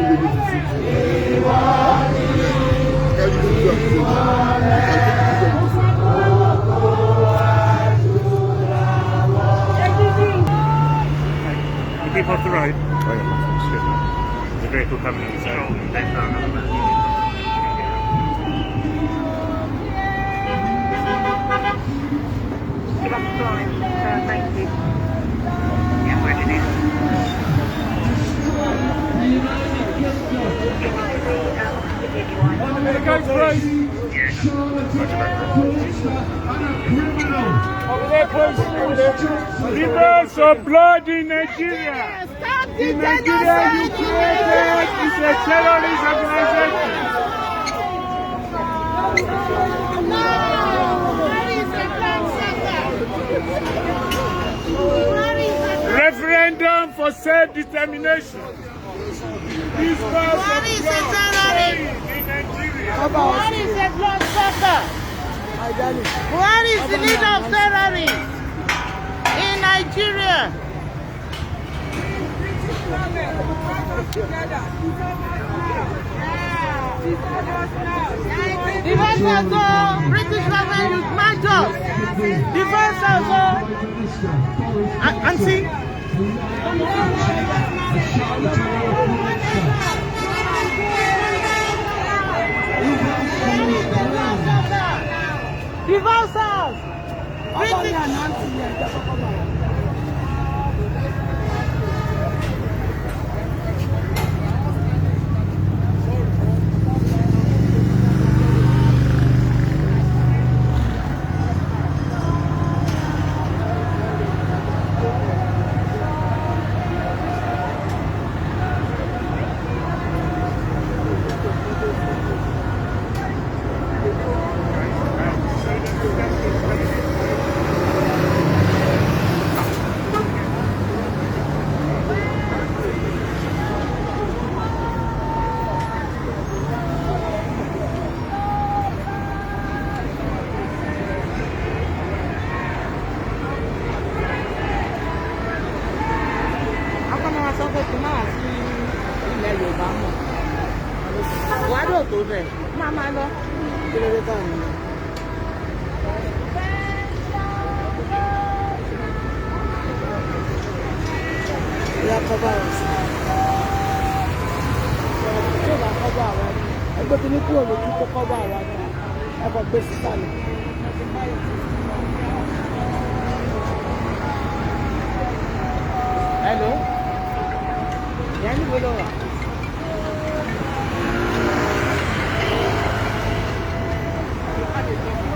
Keep off the road. Oh, yeah. There's a vehicle coming in, so don't turn. Give us a sign, thank you. Yeah, where did it? Rivers of blood in Nigeria. The Nigeria you created is a terrorist organization. Referendum for self-determination. This was a blood in Nigeria. What is a bloodsucker? What is the leader of terrorists in Nigeria? Divorce also, British government with managers. Divorce also, and see. Divorce us. Hello? Yani bolo wa.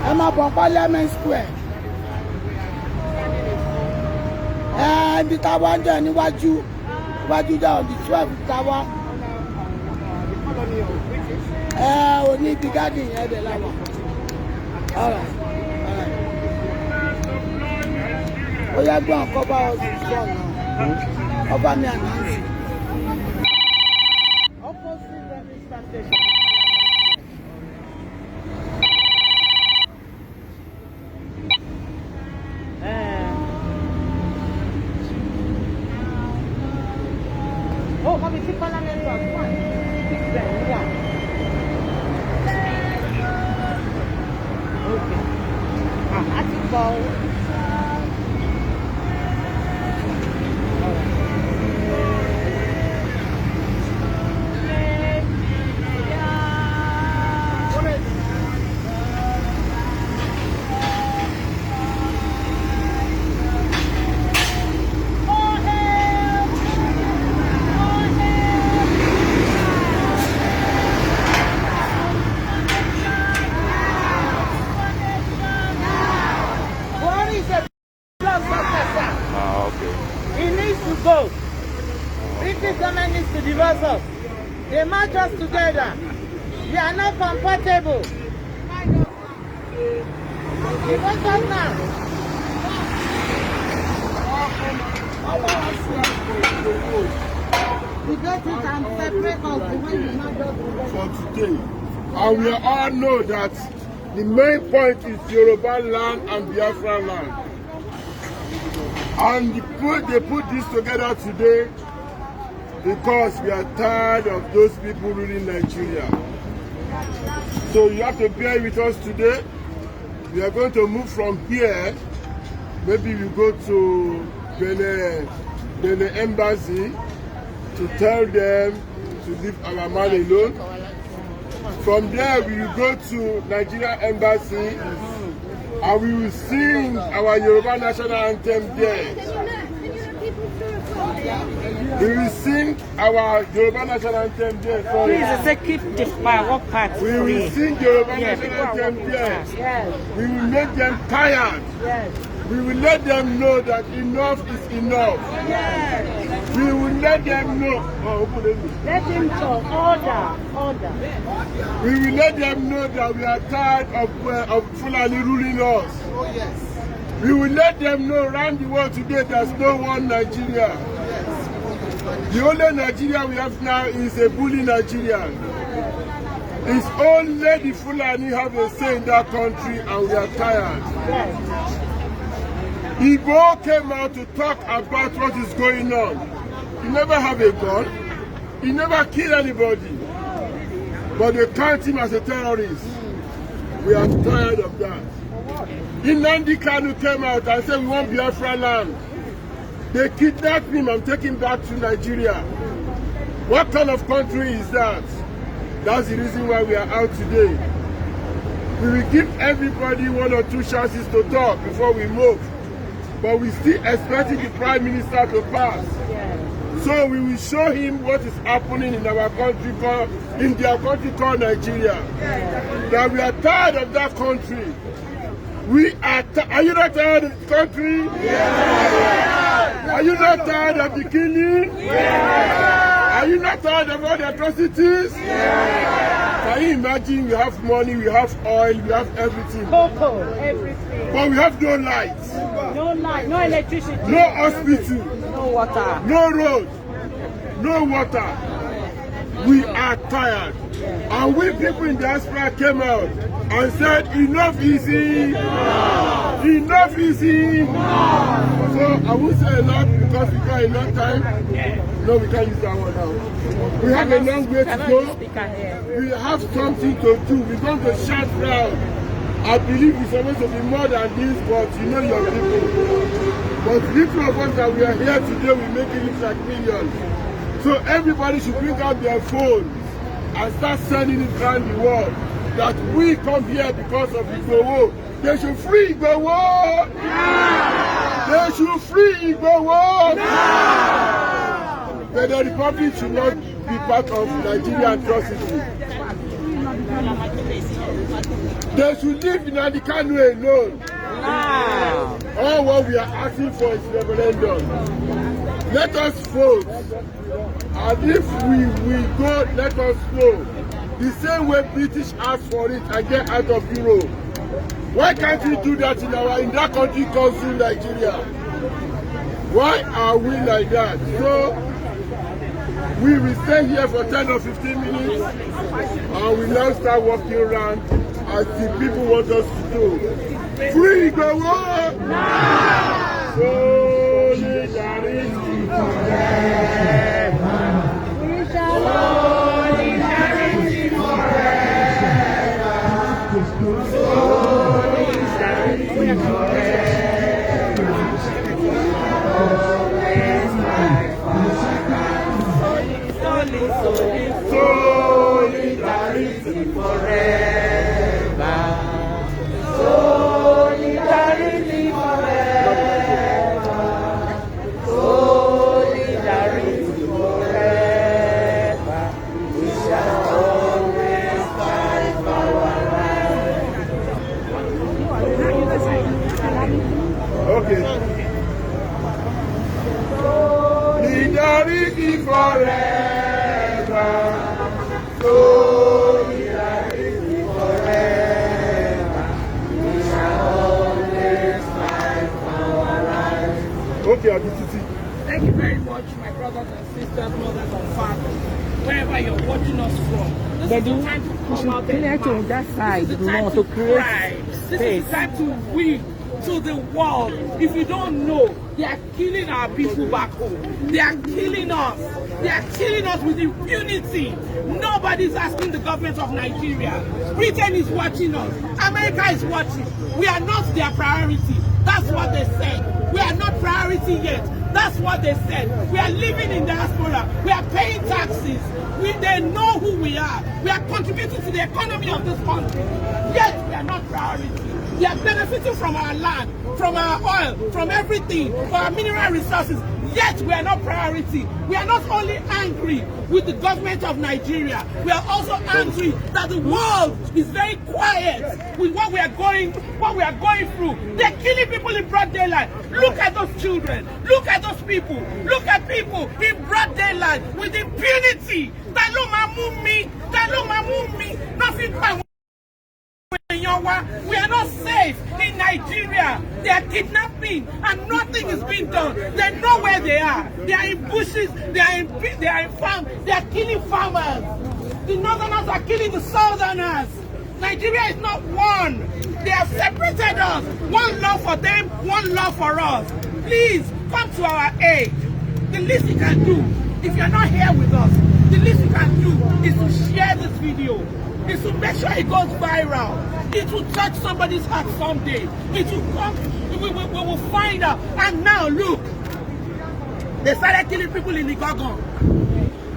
Ẹ máa bọ̀ Parliament Square. Ibi táwa ń jẹ́ níwájú jẹ́ on the 12 táwa. Òní ibi garden yẹn bẹ̀ láwa. All right. Ó yẹ gbọ́n cover us in front now. Cover me and Nancy. Opposite the station. Oh, kami si Parliament Square. Okay. I think about. Go. British government needs to divorce us. They merge us together. We are not compatible. Divorce us now. We get it and separate us the way we merge us For today, and we all know that the main point is Yoruba land and Biafra land. And they put this together today because we are tired of those people ruling Nigeria. So you have to bear with us today. We are going to move from here. Maybe we go to Benin Embassy to tell them to leave our man alone. From there, we will go to Nigeria Embassy and we will sing our Yoruba national anthem there. We will sing our Yoruba national anthem there. Please, keep the work part. We will sing Yoruba national anthem there. Yes. We will make them tired. Yes. We will let them know that enough is enough. Yes. We will let them know. Let him talk. Order. We will let them know that we are tired of Fulani ruling us. Oh, yes. We will let them know around the world today there's no one Nigeria. The only Nigeria we have now is a bully Nigeria. It's only the Fulani have a say in that country and we are tired. Yes. Igbo came out to talk about what is going on. He never have a gun. He never killed anybody. But they count him as a terrorist. We are tired of that. Nnamdi Kanu came out and said we want Biafra land. They kidnapped him and take him back to Nigeria. What kind of country is that? That's the reason why we are out today. We will give everybody 1 or 2 chances to talk before we move. But we still expecting the Prime Minister to pass. So we will show him what is happening in our country called Nigeria. That we are tired of that country. Are you not tired of the country? Yeah. Are you not tired of the killing? Yeah. Are you not tired of all the atrocities? Yeah. Can you imagine we have money, we have oil, we have everything. Cocoa, everything. But we have no lights. No light, no electricity. No hospital. No water. No road. No water. We are tired. And we people in diaspora came out and said, enough easy. Enough easy. So I won't say a lot because we got a long time. No, we can't use that one now. We have a long way to go. We have something to do. We're going to shout loud. I believe it's supposed to be more than this, but you know your people. But little of us that we are here today, we make it look like millions. So everybody should bring out their phones and start sending it around the world that we come here because of Igboho. They should free Igboho! They should free Igboho! But the Republic should not be part of Nigerian atrocity. They should leave Nnamdi Kanu alone. All what we are asking for is referendum. Let us vote. And if we go, let us go. The same way British asked for it and get out of Europe. Why can't we do that in that country called Nigeria? Why are we like that? So we will stay here for 10 or 15 minutes and we now start walking around as the people want us to do. Free Igboho! Solidarity forever. Solidarity forever. Solidarity forever. Always my Solidarity forever. Solidarity forever. Solidarity forever. We shall always fight for our life. Okay. Solidarity forever. Solidarity forever. We shall always fight for our lives. Okay, Abititi. Thank you very much, my brothers and sisters, mothers and fathers, wherever you're watching us from. This is the time to come out and march. that side. This is the time to cry. This is the time to weep to the world. If you don't know, they are killing our people back home. They are killing us. They are killing us with impunity. Nobody's asking the government of Nigeria. Britain is watching us. America is watching. We are not their priority. That's what they said. We are not priority yet. That's what they said. We are living in diaspora. We are paying taxes. They know who we are. We are contributing to the economy of this country. Yet we are not priority. They are benefiting from our land, from our oil, from everything, from our mineral resources. Yet we are not priority. We are not only angry with the government of Nigeria, we are also angry that the world is very quiet with what we are going through. They're killing people in broad daylight. Look at those children. Look at those people. Look at people in broad daylight with impunity. Nothing. We are not safe in Nigeria. They are kidnapping and nothing is being done. They know where they are. They are in bushes, they are in farms, they are killing farmers. The northerners are killing the southerners. Nigeria is not one. They have separated us. One law for them, one law for us. Please come to our aid. The least you can do, if you're not here with us, the least you can do is to share this video. Is to make sure it goes viral. It will touch somebody's heart someday. It will come, we will find out. And now look, they started killing people in Igogon.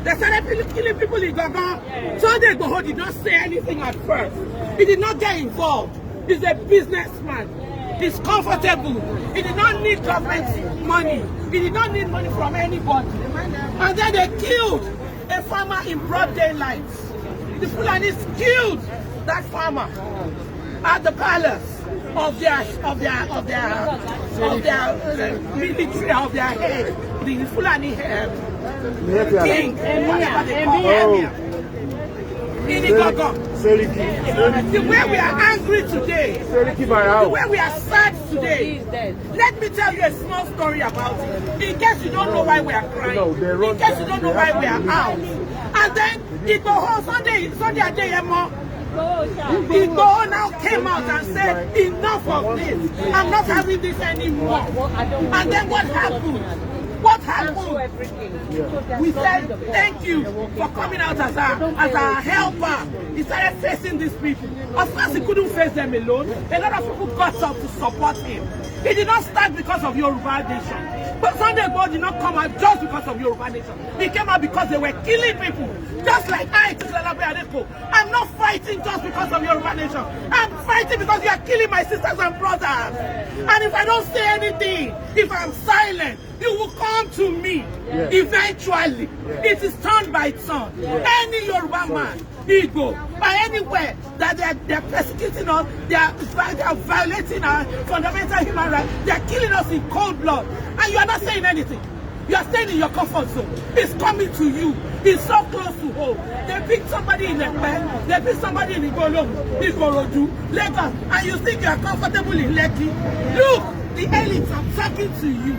They started killing people in Igogon. Sunday Igboho did not say anything at first. He did not get involved. He's a businessman. He's comfortable. He did not need government money. He did not need money from anybody. And then they killed a farmer in broad daylight. The Fulanis killed that farmer at the palace of their military, of their head, the Fulani king, whatever they call him. In Igogon. The way we are angry today, the way we are sad today, let me tell you a small story about it. In case you don't know why we are crying, in case you don't know why we are out. And then Igboho, Sunday Adeyemo, Igboho now came out and said, enough of this. I'm not having this anymore. And then what happened? What happened? We said, thank you for coming out as our helper. He started facing these people. Of course, he couldn't face them alone. A lot of people got up to support him. He did not start because of Yoruba Nation. But Sunday Igboho did not come out just because of Yoruba Nation. He came out because they were killing people. Just like I'm not fighting just because of Yoruba Nation. I'm fighting because you are killing my sisters and brothers. And if I don't say anything, if I'm silent, you will come to me. Eventually. It is turn by turn. Any Yoruba man, Igbo, or anywhere that they're persecuting us, they are violating our fundamental human rights, they are killing us in cold blood, and you are not saying anything. You are staying in your comfort zone. It's coming to you. It's so close to home. They pick somebody in Ekpe, they pick somebody in Ikorodu, Lagos, and you think you are comfortable in Lekki. Look, the elites are talking to you.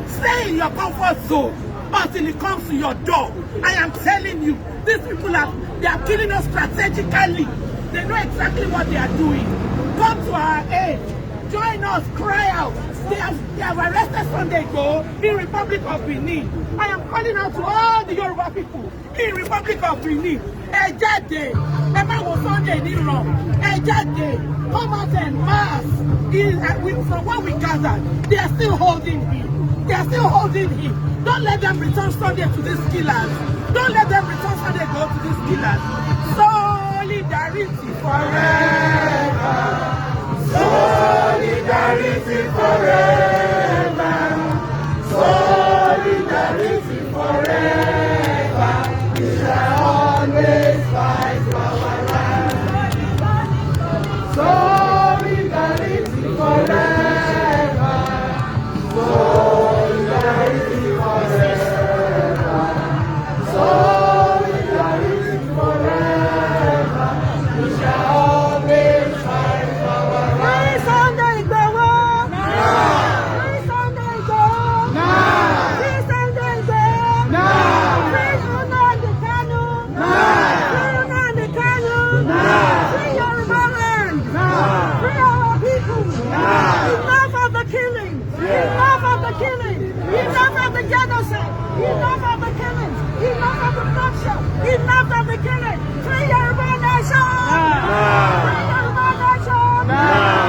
Stay in your comfort zone until it comes to your door. I am telling you, these people they are killing us strategically. They know exactly what they are doing. Come to our aid. Join us, cry out. They have arrested Sunday Igboho in Republic of Benin. I am calling out to all the Yoruba people in Republic of Benin. Ẹ jáde, ẹ má wo Sunday ní wrong. Ẹ jáde, come out and mass. From what we gathered, they are still holding him. They are still holding him. Don't let them return Sunday to these killers. Don't let them return Sunday Igboho to these killers. Solidarity forever. Solidarity forever. Solidarity forever. We shall always fight for our land. Solidarity forever. Solidarity forever. Solidarity forever. We shall always fight for our land. Sunday Igboho! stop the killing. Free Yoruba nation. Free Yoruba nation.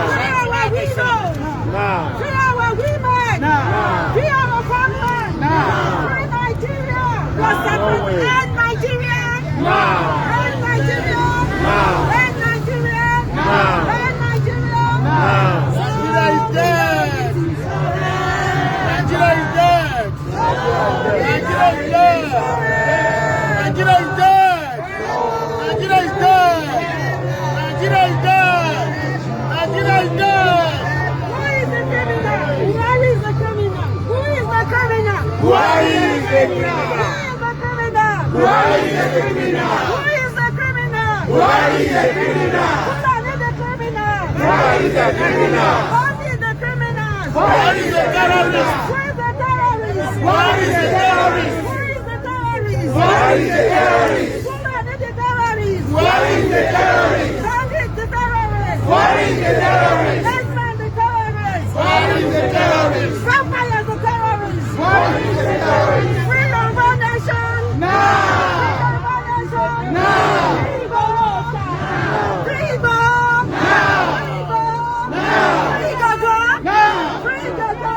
Free our widows. Free our women. Free our farmers. Free Nigeria. End Nigeria. End Nigeria. End Nigeria. End Nigeria. Nigeria is dead. Nigeria is dead. Nigeria is dead. Nigeria is dead. Nigeria is dead. Nigeria is dead. Nigeria is dead. Who is the criminal? Buhari is the criminal. Who is the criminal? Buhari is the criminal. Buhari is the criminal. Who is the criminal? Buhari is the criminal. Fulani the criminal. Buhari is the criminal. Buhari is the criminal. Buhari is the terrorist. Who is the terrorist? Buhari is the terrorist. Who is the terrorist? Buhari is the terrorist. Fulani the terrorist. Buhari is the terrorist. Bandit the terrorist. Buhari is the terrorist. Herdsman the terrorist. Buhari is the terrorist. Vampire the terrorist. Buhari is the terrorist. Free Yoruba nation. No! Free Yoruba nation. No! Free Igbo. Free Igbo. Free Igbo. Free Gaga. Free Gaga.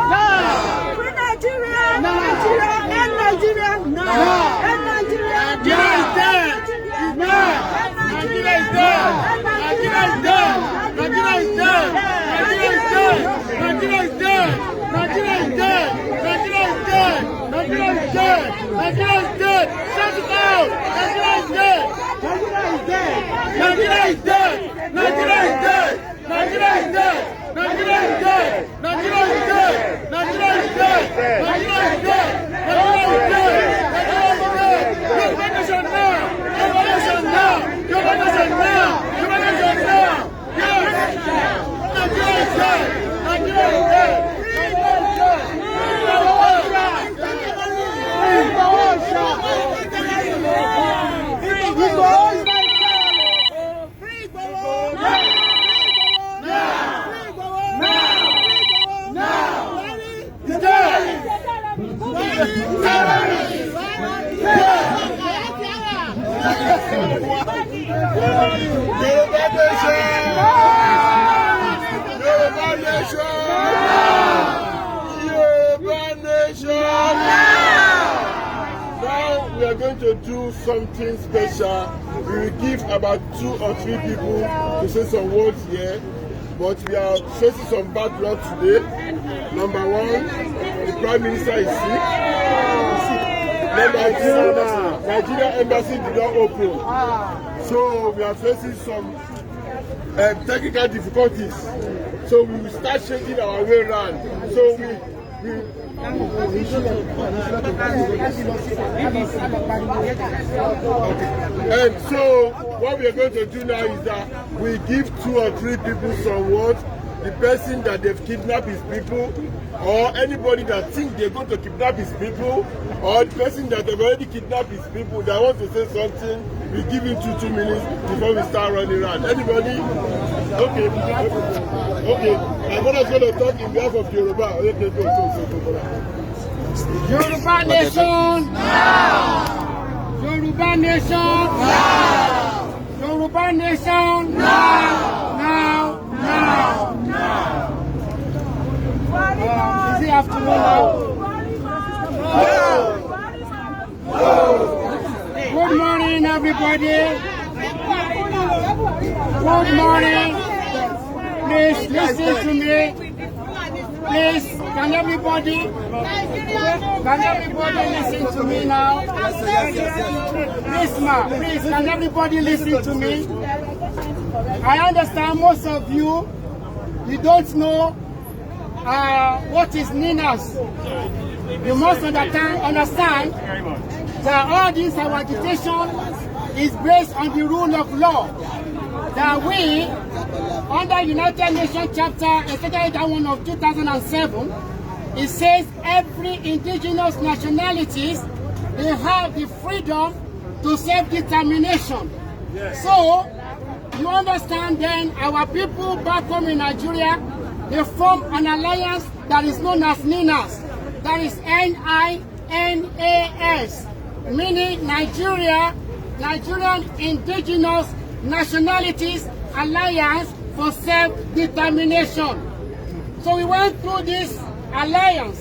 Free Nigeria. Nigeria. End Nigeria. End Nigeria. Nigeria is dead. Nigeria is dead. Nigeria is dead. Nigeria is dead. Nigeria is dead. Nigeria is dead. Nigeria is dead. Nigeria is dead. Nigeria is dead. Nigeria is dead. Shut it down. Nigeria is dead. Nigeria is dead. Nigeria is dead. Nigeria is dead. Nigeria is dead. Nigeria is dead. Nigeria is dead. Nigeria is dead. Nigeria is dead. Nigeria is dead. Yoruba nation now. Yoruba nation now. Yoruba nation now. Yoruba nation now. Yes. Nigeria is dead. Nigeria is dead. Nigeria is dead. Now we are going to do something special. We will give about 2 or 3 people to say some words here, but we are facing some bad blood today. Number 1, the Prime Minister is sick. Number 2, Nigeria embassy did not open. So we are facing some technical difficulties. So we will start shaking our way around. So and so what we are going to do now is that we give 2 or 3 people some words. The person that they've kidnapped his people, or anybody that thinks they're going to kidnap his people, or the person that they've already kidnapped his people that wants to say something, we give him 2 minutes before we start running around. Anybody? Okay. Okay. I'm going to talk in behalf of Yoruba. Okay, go. Yoruba nation! Now! Yoruba nation! Now! Yoruba nation! Now! Now! Now! Now! Is it afternoon now? Good morning, everybody. Good morning. Please listen to me. Please, can everybody listen to me now? Please, please, can everybody listen to me? I understand most of you don't know what is NINAS. You must understand that all this our agitation is based on the rule of law. That we, under United Nations chapter, especially that one of 2007, it says every indigenous nationalities, they have the freedom to self-determination. Yes. So, you understand then our people back home in Nigeria, they form an alliance that is known as NINAS. That is NINAS, meaning Nigeria Nigerian Indigenous Nationalities Alliance for Self-Determination. So we went through this alliance,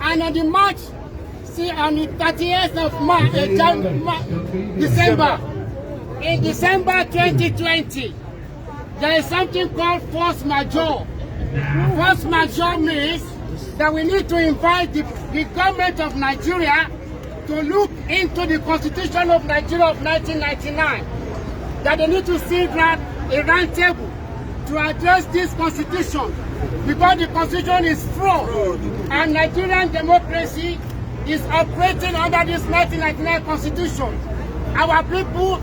and on the on the 30th of December, in December 2020, there is something called force majeure. Force majeure means that we need to invite the government of Nigeria to look into the Constitution of Nigeria of 1999. That they need to sit down a round table to address this Constitution, because the Constitution is fraud, and Nigerian democracy is operating under this 1999 Constitution. Our people,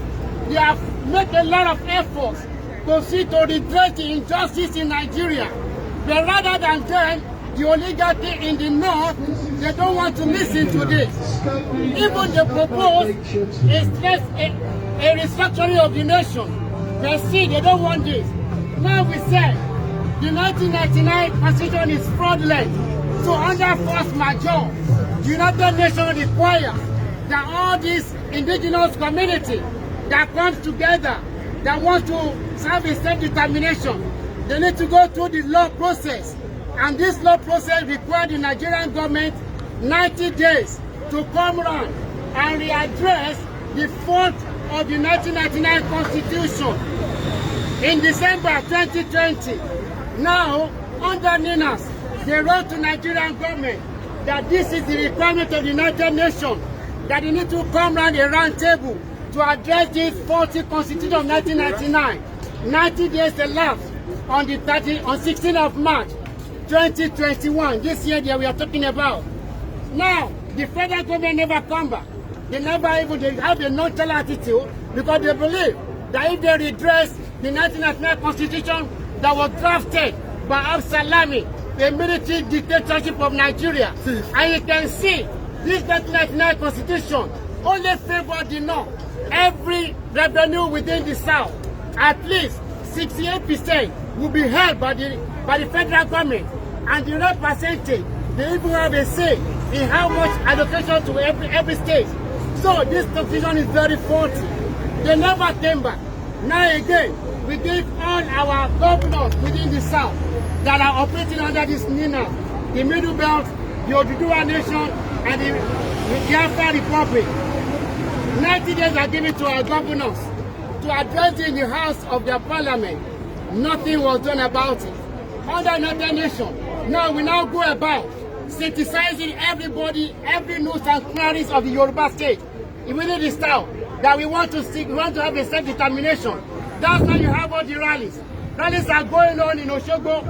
they have made a lot of efforts to see to redress the injustice in Nigeria. But rather than them, the oligarchy in the north, they don't want to listen to this. Even they propose a restructuring of the nation. They see they don't want this. Now we say the 1999 Constitution is fraudulent. So under force majeure, the United Nations requires that all these indigenous community that comes together, that want to have a self-determination, they need to go through the law process. And this law process requires the Nigerian government 90 days to come around and readdress the fault of the 1999 Constitution. In December 2020, now, under NINAS, they wrote to Nigerian government that this is the requirement of the United Nations, that they need to come around a round table to address this faulty Constitution of 1999. 90 days elapsed on 16th of March 2021, this year that we are talking about. Now, the federal government never come back. They have a nonchalant attitude, because they believe that if they redress the 1999 Constitution that was drafted by Absalami, the military dictatorship of Nigeria, and you can see this 1999 Constitution only favored the North. Every revenue within the South, at least 68% will be held by the federal government, and the rest percentage, they even have a say in how much allocation to every state. So this constitution is very faulty. They never came back. Now again, we give all our governors within the South that are operating under this NINA, the Middle Belt, the Oduduwa Nation, and the Biafra Republic. 90 days are given to our governors to address in the House of their Parliament. Nothing was done about it. Under another nation, now we now go about synthesizing everybody, every nook and crannies of the Yoruba state, even in the South, that we want to have a self-determination. That's why you have all the rallies. Rallies are going on in Osogbo.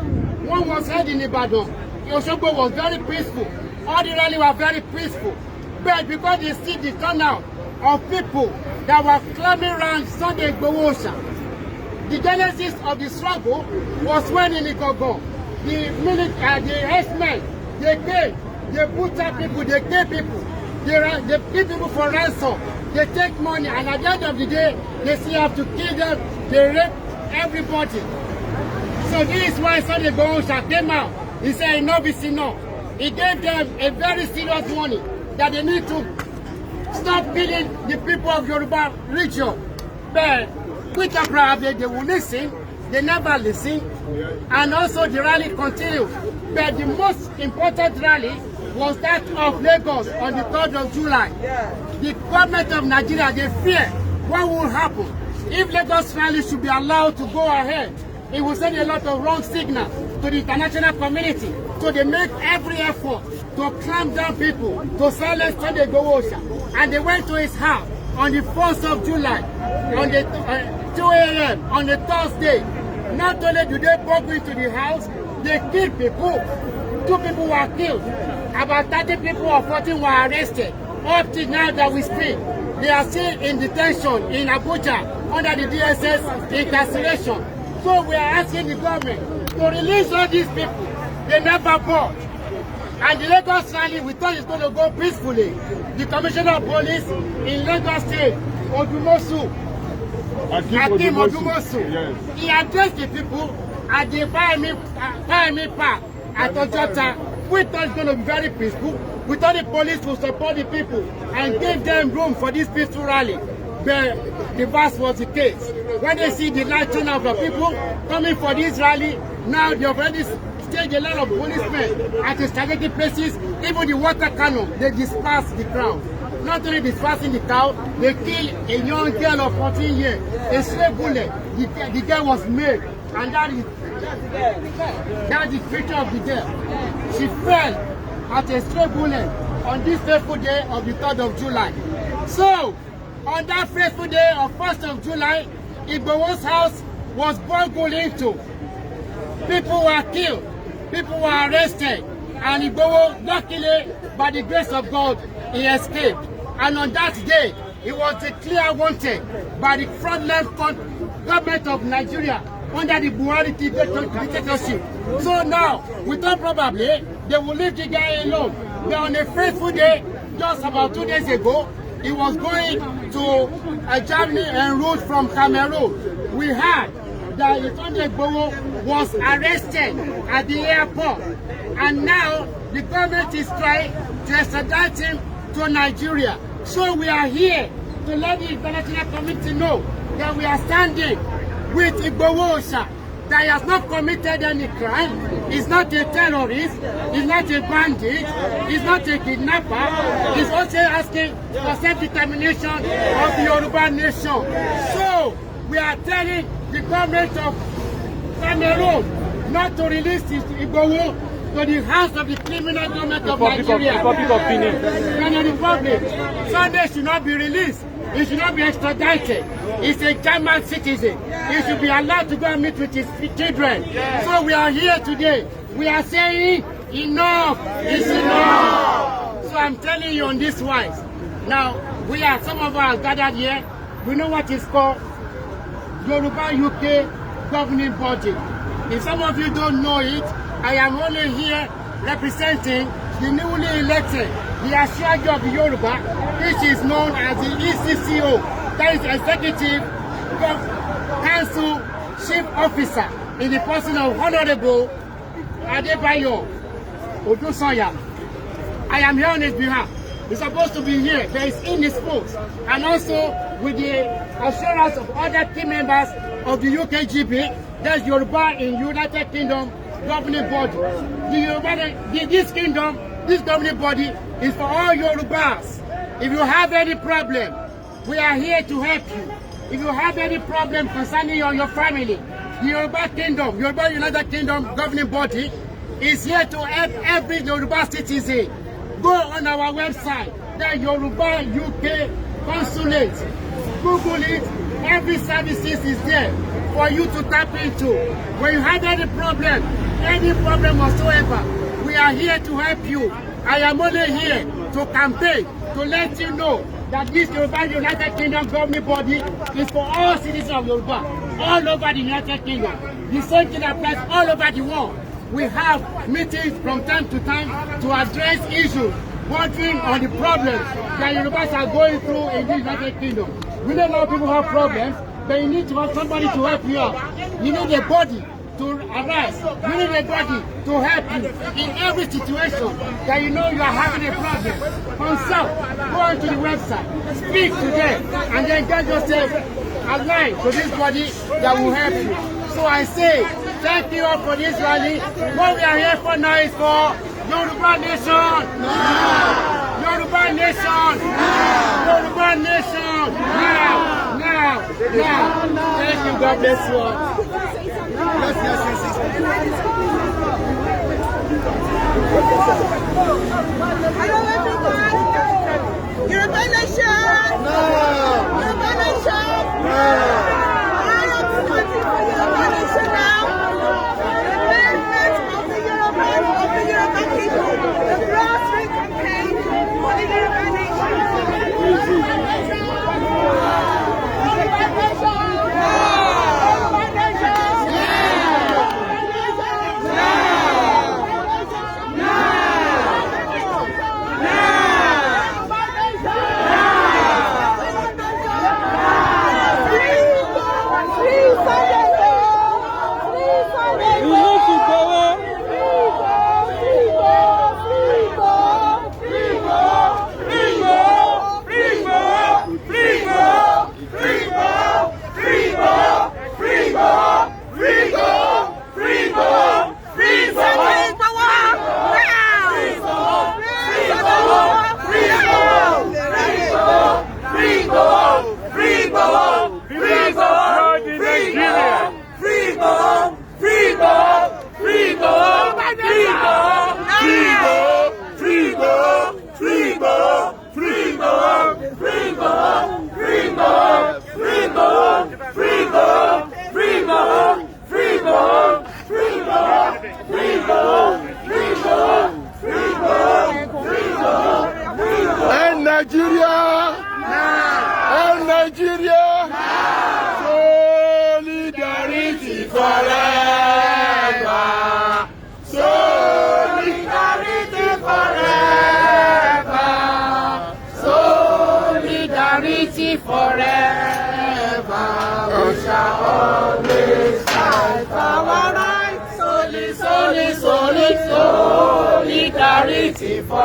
One was held in Ibadan. Osogbo was very peaceful. All the rallies were very peaceful. But because they see the turnout of people that were climbing around Sunday Igboho Oòṣà, the genesis of the struggle was when in Igogo, the herdsmen, they came, they butcher people, they kill people, they kill people for ransom, they take money, and at the end of the day, they still have to kill them, they rape everybody. So this is why Sunday Igboho Oòṣà came out. He said enough is enough. He gave them a very serious warning that they need to stop killing the people of Yoruba region. But with Abraham, they will listen. They never listen. And also the rally continued. But the most important rally was that of Lagos on the 3rd of July. The government of Nigeria, they fear what will happen if Lagos rally should be allowed to go ahead. It will send a lot of wrong signals to the international community. So they make every effort to clamp down people, to silence Sunday Igboho Oòṣà. And they went to his house on the 1st of July, on the 2 a.m. on the Thursday. Not only do they bug into the house, they kill people. 2 people were killed. About 30 people or 14 were arrested. Up to now that we speak, they are still in detention in Abuja under the DSS incarceration. So we are asking the government to release all these people. They never bought. And the Lagos rally, we thought it's going to go peacefully. The Commissioner of Police in Lagos State, Odumosu, Akim Odumosu, yes. He addressed the people at the Fayemi Park at Ojota. We thought it's going to be very peaceful. We thought the police would support the people and give them room for this peaceful rally. but the verse was the case. When they see the large turnout of people coming for this rally, now they already staged a lot of policemen at the strategic places. Even the water cannon, they disperse the crowd. Not only dispersing the crowd, they killed a young girl of 14 years. A stray bullet, the girl was made, and that's the picture of the girl. She fell at a stray bullet on this fateful day of the 3rd of July. So, on that fateful day of 1st of July, Igboho's house was burgled into. People were killed, people were arrested, and Igboho, luckily, by the grace of God, he escaped. And on that day, he was declared wanted by the frontline government of Nigeria under the Buhari dictatorship. So now, we thought probably they will leave the guy alone. But on a fateful day, just about 2 days ago, he was going to Germany en route from Cameroon. We heard that Sunday Igboho was arrested at the airport. And now, the government is trying to extradite him to Nigeria. So we are here to let the international community know that we are standing with Igboho Oòṣà, that he has not committed any crime. He's not a terrorist, he's not a bandit, he's not a kidnapper. He's also asking for self-determination of the Yoruba nation. So we are telling the government of Cameroon not to release Igboho to the hands of the criminal government of Nigeria. Republic of Benin. Benin Republic. Sunday should not be released. He should not be extradited. He's a German citizen. He should be allowed to go and meet with his children. So we are here today. We are saying enough is enough. So I'm telling you on this wise. Now, some of us gathered here. We know what is called Yoruba UK governing body. If some of you don't know it, I am only here representing the newly elected, the Asiwaju of Yoruba, which is known as the ECCO, that is Executive Council Chief Officer, in the person of Honorable Adebayo Odusanya. I am here on his behalf. He's supposed to be here, but he's indisposed. And also with the assurance of other key members of the UKGB, that's Yoruba in United Kingdom governing body. This governing body is for all Yorubas. If you have any problem, we are here to help you. If you have any problem concerning your family, the Yoruba Kingdom, Yoruba United Kingdom governing body is here to help every Yoruba citizen. Go on our website, the Yoruba UK Consulate. Google it. Every services is there for you to tap into. When you have any problem whatsoever, we are here to help you. I am only here to campaign, to let you know that this Yoruba United Kingdom governing body is for all citizens of Yoruba, all over the United Kingdom. The same thing applies all over the world. We have meetings from time to time to address issues, working on the problems that Yorubas are going through in the United Kingdom. We know a lot of people have problems, but you need to have somebody to help you out. You need a body to arise. You need a body to help you in every situation that you know you are having a problem. Consult, go onto the website, speak to them, and then get yourself aligned to this body that will help you. So I say, thank you all for this rally. What we are here for now is for Yoruba Nation. Yoruba Nation. Yoruba Nation. Now. Thank you. God bless you all. Hello everyone. Yoruba Nation. Yoruba Nation. I am fighting for Yoruba Nation now. The movement of the Yoruba people. The grassroots campaign for the Yoruba Nation. Nigeria. Solidarity forever. Solidarity forever. Solidarity forever. We shall always fight for our rights. Solidarity forever. Solidarity forever.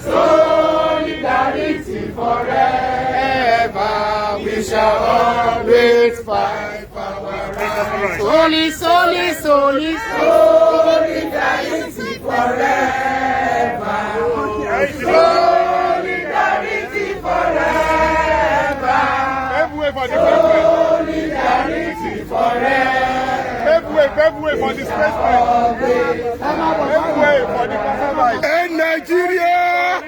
Solidarity forever. We shall always fight for our rights. Solidarity forever. Solidarity forever. Everywhere for the Solidarity forever. everywhere for the everywhere for the Hey Nigeria!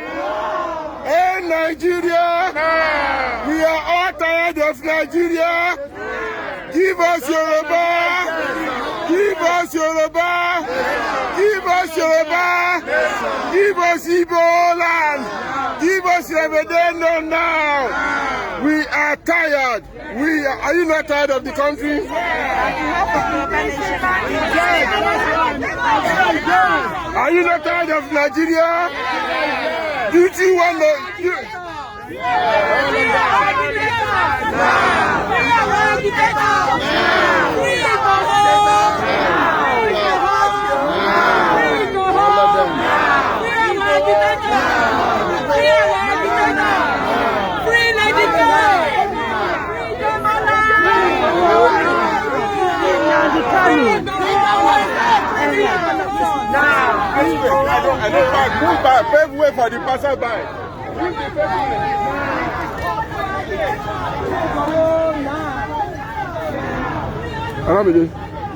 Hey Nigeria! We are all tired of Nigeria. Give us Yoruba! Give us Yoruba! Give us Yoruba! Give us Igbo land! Give us Revedeno now! We are tired. Are you not tired of the country? Are you not tired of Nigeria? Do you want to? I don't move back, pave way for the passerby. Aramide,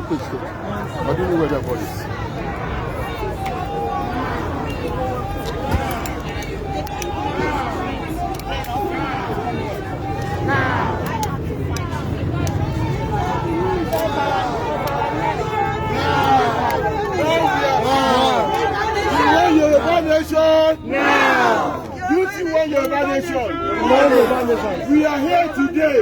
please go. I don't know where that body is. We are here today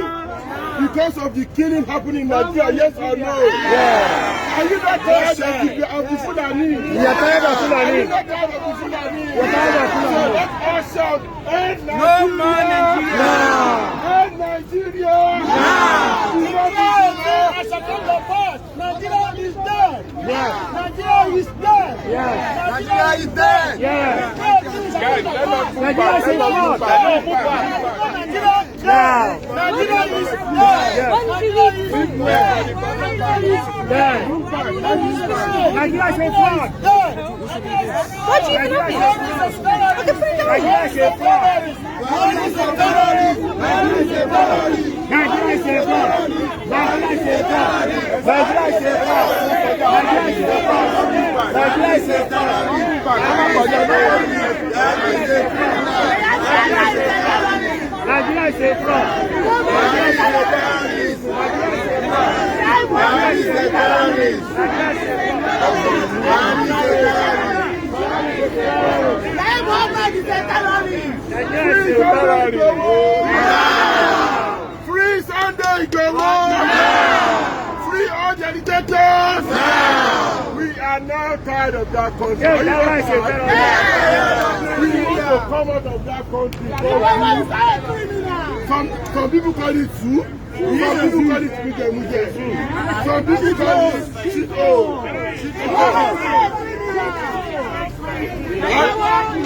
because of the killing happening in Nigeria, yes or no? Yeah. Are you not tired of the Fulani? We are tired of Fulani. Are you not tired of the Fulani? We are tired of Fulani. So let us shout, end Nigeria! No more Nigeria! Now! End Nigeria! Now! Nigeria is dead! Yes. Nigeria is dead! Yes. Nigeria is dead! Yes. Guys, let us move back. Let us move back. Now! Nigeria is dead! Yes. Nigeria is dead! Nigeria is dead! What do you mean? Nigeria is dead! Free Sunday Igboho! Free all the agitators! We are now tired of that country. We need to come out of that country. Some people call it zoo. Some people call it muje. Some people call it shito.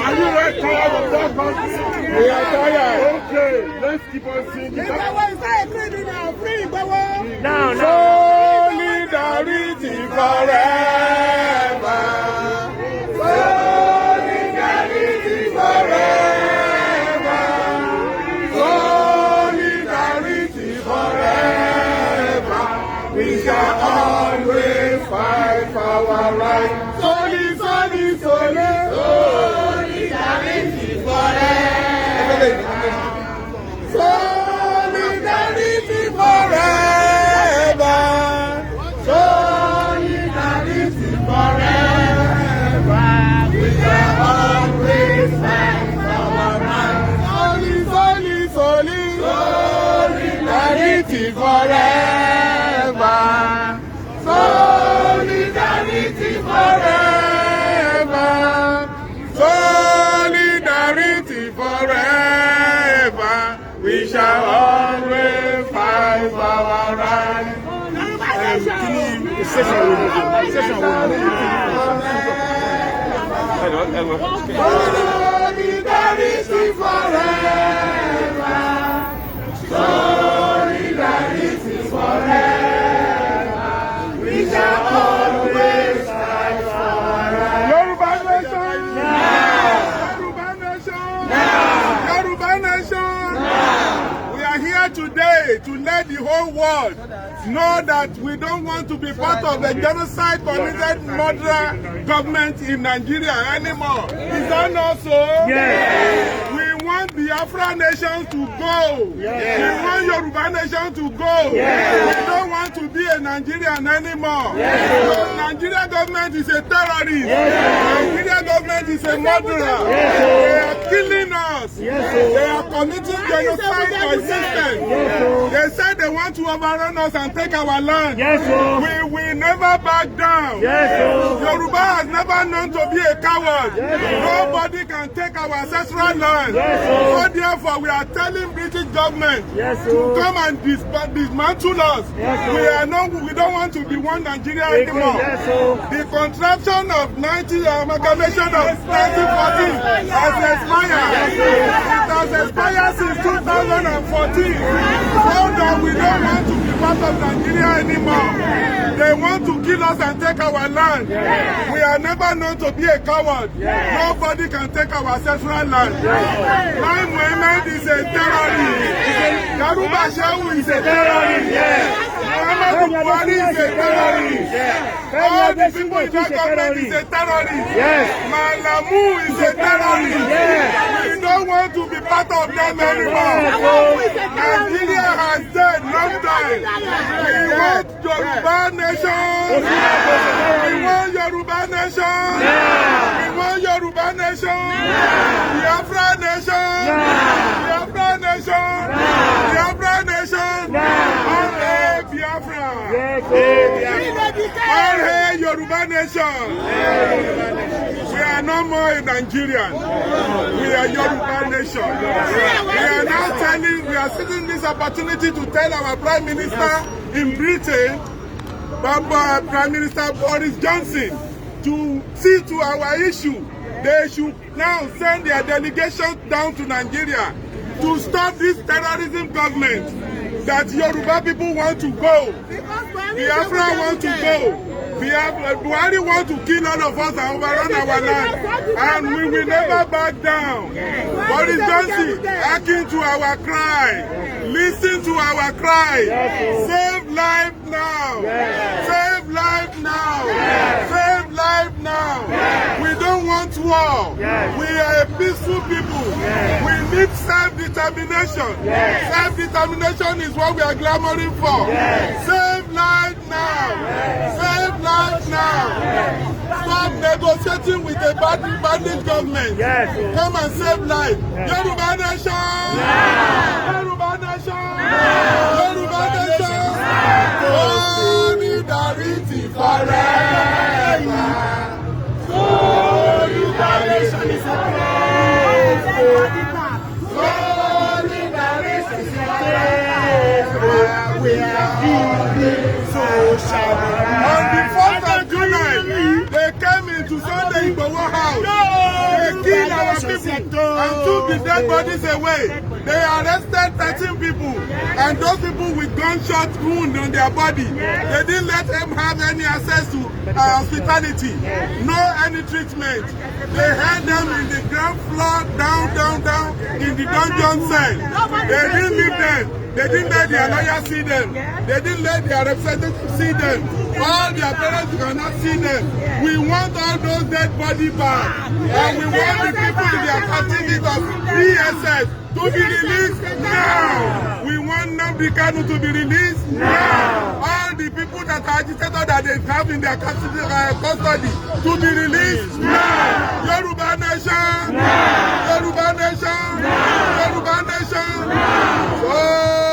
Are you not tired of that country? We are tired. Okay, let's keep on singing. Now, solidarity forever. Solidarity forever. Solidarity forever. We shall always fight for our rights. Solidarity forever. Solidarity forever. Solidarity forever. Solidarity forever. Solidarity forever. We shall always fight forever. Yoruba nation. Yoruba nation. Yoruba nation. We are here today to let the whole world know that we don't want to be part of the genocide committed murderer government in Nigeria anymore. Is that not so? Yes. We want Biafra nation to go. Yes. We want Yoruba nation to go. Yes. We don't want to be a Nigerian anymore. Yes. So Nigeria government is a terrorist. Yes. Nigeria government is a murderer. Yes. They are killing us. Yes. They are committing genocide by system. Yes. They said they want to overrun us and take our land. Yes, we will never back down. Yes, Yoruba has never known to be a coward. Yes, nobody can take our ancestral land. Yes, so therefore we are telling British government to come and dismantle us. Yes, we don't want to be one Nigeria anymore. Yes, the contraption of amalgamation of 1914 has expired. It has expired since 2014. So that we don't want to be part of Nigeria anymore. They want to kill us and take our land. We are never known to be a coward. Nobody can take our ancestral land. Lai Mohammed is a terrorist. Garuba Shehu is a terrorist. Muhammadu Buhari is a terrorist. All the people in that government is a terrorist. Malamu is a terrorist. We don't want to be part of them anymore. Nigeria has died long time. We want Yoruba nation. We want Yoruba nation. We want Yoruba nation. Biafra nation. Biafra nation. Biafra nation. All hail Biafra. All hail Yoruba nation. We are no more a Nigerian. We are Yoruba nation. We are seizing this opportunity to tell our Prime Minister in Britain, Prime Minister Boris Johnson, to see to our issue. They should now send their delegation down to Nigeria to stop this terrorism government that Yoruba people want to go. Biafra want to go. Buhari want to kill all of us and overrun our land. And we will never back down. Boris Johnson, hearken to our cry. Listen to our cry. Save life now. Save life now. Save life now. We don't want war. We are a peaceful people. We need self-determination. Self-determination is what we are clamoring for. Save life now. Save life now. Stop negotiating with a bandit government. Come and save life. Yoruba nation. Yoruba nation. Yoruba nation. Solidarity forever. Solidarity is a place. Solidarity is a place. We are healing, so shall we. On the 4th of July, they came into Sunday Igboho house. They killed our people and took the dead bodies away. They arrested 13 people, and those people with gunshot wounds on their body. They didn't let them have any access to hospitality, no any treatment. They held them in the ground floor, down in the dungeon cell. They didn't leave them. They didn't let their lawyers see them. They didn't let their representatives see them. All their parents cannot see them. We want all those dead bodies back. And we want the people in their captivity of PSS to be released now. We want Nnamdi Kanu to be released now. All the people that are agitated that they have in their custody to be released now. Yoruba nation. Yoruba nation. Yoruba nation.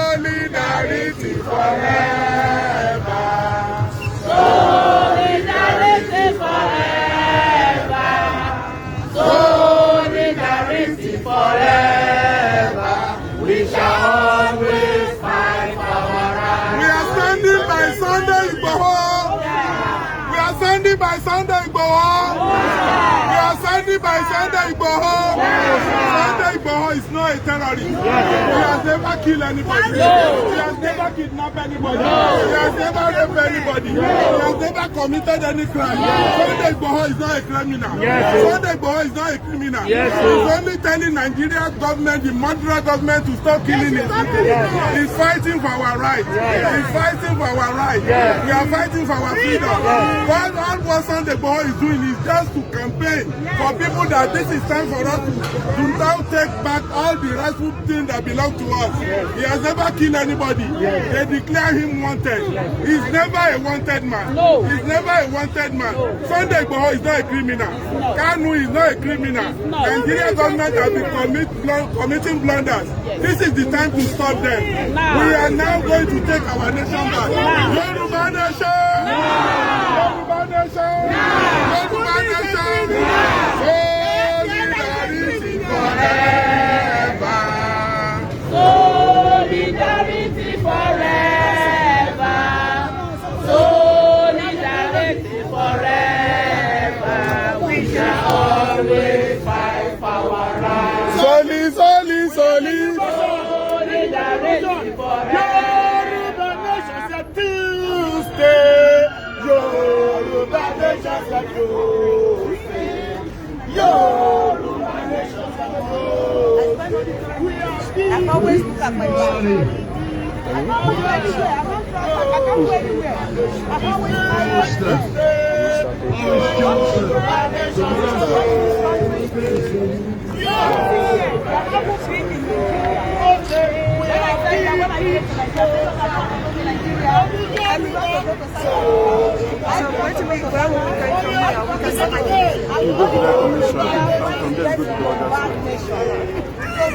Solidarity forever. Solidarity forever. Solidarity forever. We shall always fight for our rights. We are standing by Sunday Igboho. We are standing by Sunday Igboho. We are standing by Sunday Igboho. Sunday Igboho is not a terrorist. He has never killed anybody. He has never kidnapped anybody. He has never raped anybody. He has never committed any crime. Sunday Igboho is not a criminal. Sunday Igboho is not a criminal. He's only telling Nigeria government, the murderer government, to stop killing his people. He's fighting for our rights. He's fighting for our rights. We are fighting for our freedom. All what Sunday Igboho is doing is just to campaign for people that this is time for us to now take back all the rightful things that belong to us. He has never killed anybody. They declare him wanted. He's never a wanted man. He's never a wanted man. Sunday Igboho is not a criminal. Kanu is not a criminal. Nigeria government has been committing blunders. This is the time to stop them. We are now going to take our nation back. Yoruba nation! Yoruba nation! Yoruba nation! Solidarity forever! Solidarity forever! Solidarity forever! We shall always fight for our rights. Solidarity forever! Yoruba nation said Tuesday. Yoruba nation said Tuesday. Yoruba nation said Tuesday. We are still. I'm always looking at my phone. I'm always anywhere. I can't go anywhere. I'm always